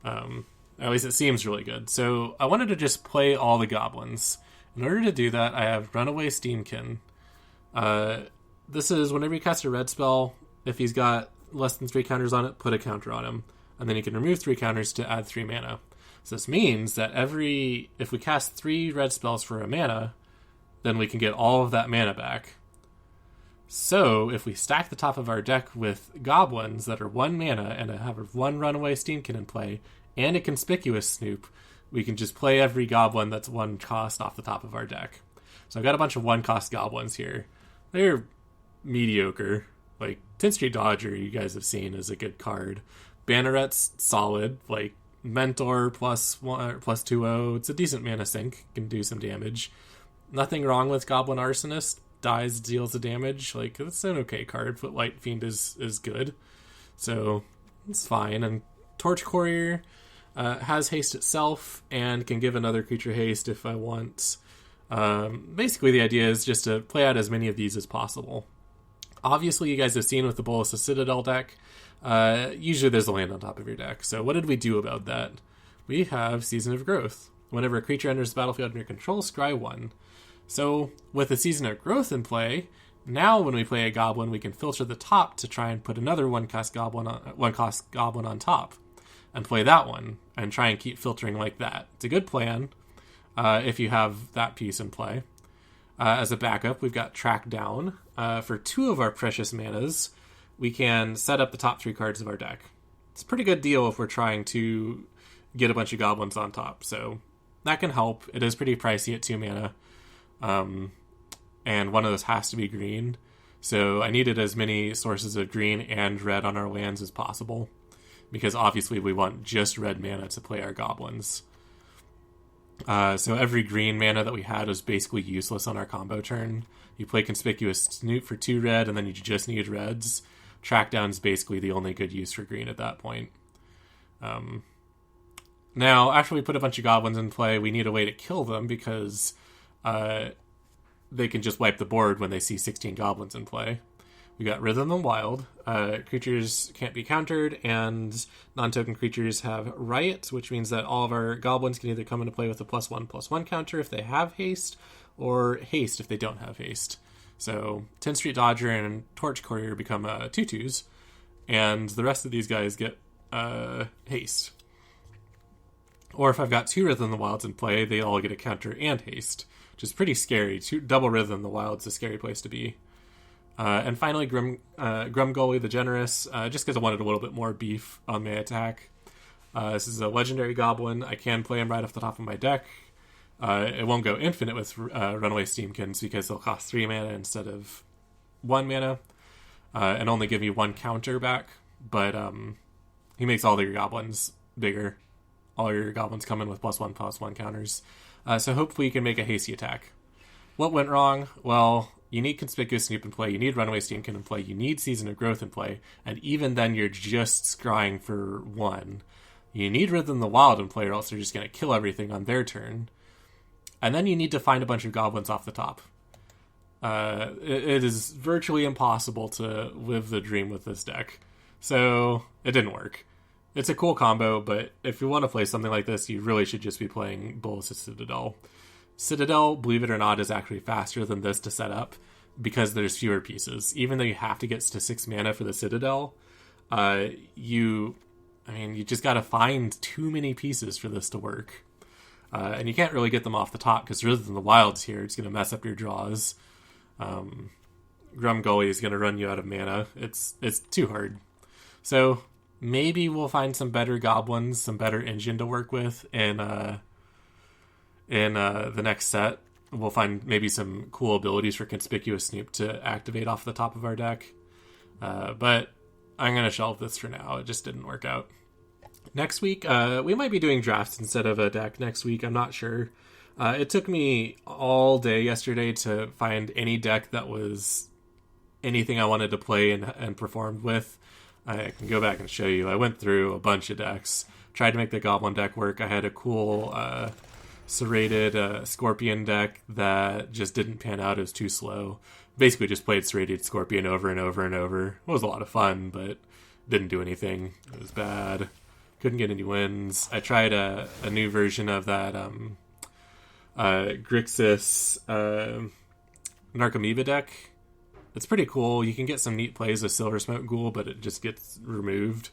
at least it seems really good. So I wanted to just play all the goblins. In order to do that, I have Runaway Steamkin. This is whenever you cast a red spell, if he's got less than 3 counters on it, put a counter on him. And then you can remove 3 counters to add 3 mana. So this means that if we cast 3 red spells for a mana, then we can get all of that mana back. So, if we stack the top of our deck with goblins that are 1 mana and have 1 Runaway Steamkin in play and a Conspicuous Snoop, we can just play every goblin that's 1 cost off the top of our deck. So I've got a bunch of 1-cost goblins here. They're mediocre. Like, 10th Street Dodger, you guys have seen, is a good card. Banneret's solid. Like, Mentor plus 2/0. It's a decent mana sink. Can do some damage. Nothing wrong with Goblin Arsonist. Dies, deals the damage. Like, it's an okay card. Footlight Fiend is good. So, it's fine. And Torch Courier has haste itself and can give another creature haste if I want. Basically, the idea is just to play out as many of these as possible. Obviously, you guys have seen with the Bolas of Citadel deck, usually there's a land on top of your deck. So what did we do about that? We have Season of Growth. Whenever a creature enters the battlefield under your control, scry 1. So, with the Season of Growth in play, now when we play a goblin, we can filter the top to try and put another 1-cost goblin on top. And play that one, and try and keep filtering like that. It's a good plan, if you have that piece in play. As a backup, we've got Track Down. For 2 of our precious manas, we can set up the top 3 cards of our deck. It's a pretty good deal if we're trying to get a bunch of goblins on top, so that can help. It is pretty pricey at 2 mana. And one of those has to be green. So I needed as many sources of green and red on our lands as possible. Because obviously we want just red mana to play our goblins. So every green mana that we had was basically useless on our combo turn. You play Conspicuous Snoop for 2 red, and then you just need reds. Track Down is basically the only good use for green at that point. Now, after we put a bunch of goblins in play, we need a way to kill them, because they can just wipe the board when they see 16 goblins in play. We got Rhythm the Wild. Creatures can't be countered, and non-token creatures have Riot, which means that all of our goblins can either come into play with a +1/+1 counter if they have haste, or haste if they don't have haste. So 10th Street Dodger and Torch Courier become 2/2s, and the rest of these guys get haste. Or if I've got 2 Rhythm the Wilds in play, they all get a counter and haste, which is pretty scary. Double Rhythm the Wild's a scary place to be. And finally, Grumgully the Generous, just because I wanted a little bit more beef on my attack. This is a legendary goblin. I can play him right off the top of my deck. It won't go infinite with Runaway Steamkins because they'll cost 3 mana instead of 1 mana, and only give you 1 counter back. But he makes all your goblins bigger. All your goblins come in with +1/+1 counters. So hopefully you can make a hasty attack. What went wrong? Well, you need Conspicuous Snoop in play, you need Runaway Steamkin in play, you need Season of Growth in play, and even then you're just scrying for 1. You need Rhythm the Wild in play, or else they're just going to kill everything on their turn. And then you need to find a bunch of goblins off the top. It is virtually impossible to live the dream with this deck. So it didn't work. It's a cool combo, but if you want to play something like this, you really should just be playing Bolas' Citadel. Citadel, believe it or not, is actually faster than this to set up because there's fewer pieces. Even though you have to get to 6 mana for the Citadel, you just got to find too many pieces for this to work. And you can't really get them off the top because rather than the wilds here, it's going to mess up your draws. Grum Gully is going to run you out of mana. It's too hard. So maybe we'll find some better goblins, some better engine to work with in the next set. We'll find maybe some cool abilities for Conspicuous Snoop to activate off the top of our deck. But I'm going to shelve this for now. It just didn't work out. Next week, we might be doing drafts instead of a deck next week. I'm not sure. It took me all day yesterday to find any deck that was anything I wanted to play and performed with. I can go back and show you. I went through a bunch of decks, tried to make the Goblin deck work. I had a cool serrated Scorpion deck that just didn't pan out. It was too slow. Basically just played serrated Scorpion over and over and over. It was a lot of fun, but didn't do anything. It was bad. Couldn't get any wins. I tried a new version of that Grixis Narcomoeba deck. It's pretty cool. You can get some neat plays with Silver Smoke Ghoul, but it just gets removed.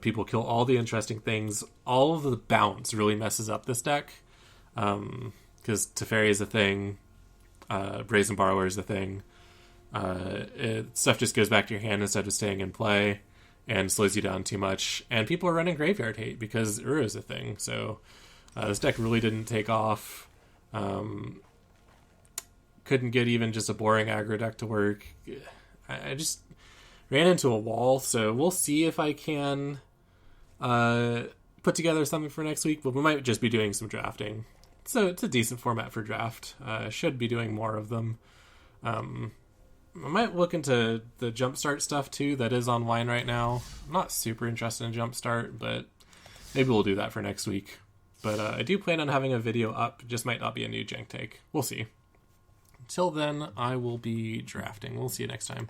People kill all the interesting things. All of the bounce really messes up this deck. Because Teferi is a thing. Brazen Borrower is a thing. Stuff just goes back to your hand instead of staying in play. And slows you down too much. And people are running Graveyard Hate because Uru is a thing. So this deck really didn't take off. Couldn't get even just a boring aggro deck to work. I just ran into a wall. So we'll see if I can put together something for next week. But we might just be doing some drafting. So it's a decent format for draft. Should be doing more of them. I might look into the Jumpstart stuff too that is online right now. I'm not super interested in Jumpstart, but maybe we'll do that for next week. But I do plan on having a video up. Just might not be a new Jank Tank. We'll see. Until then, I will be drafting. We'll see you next time.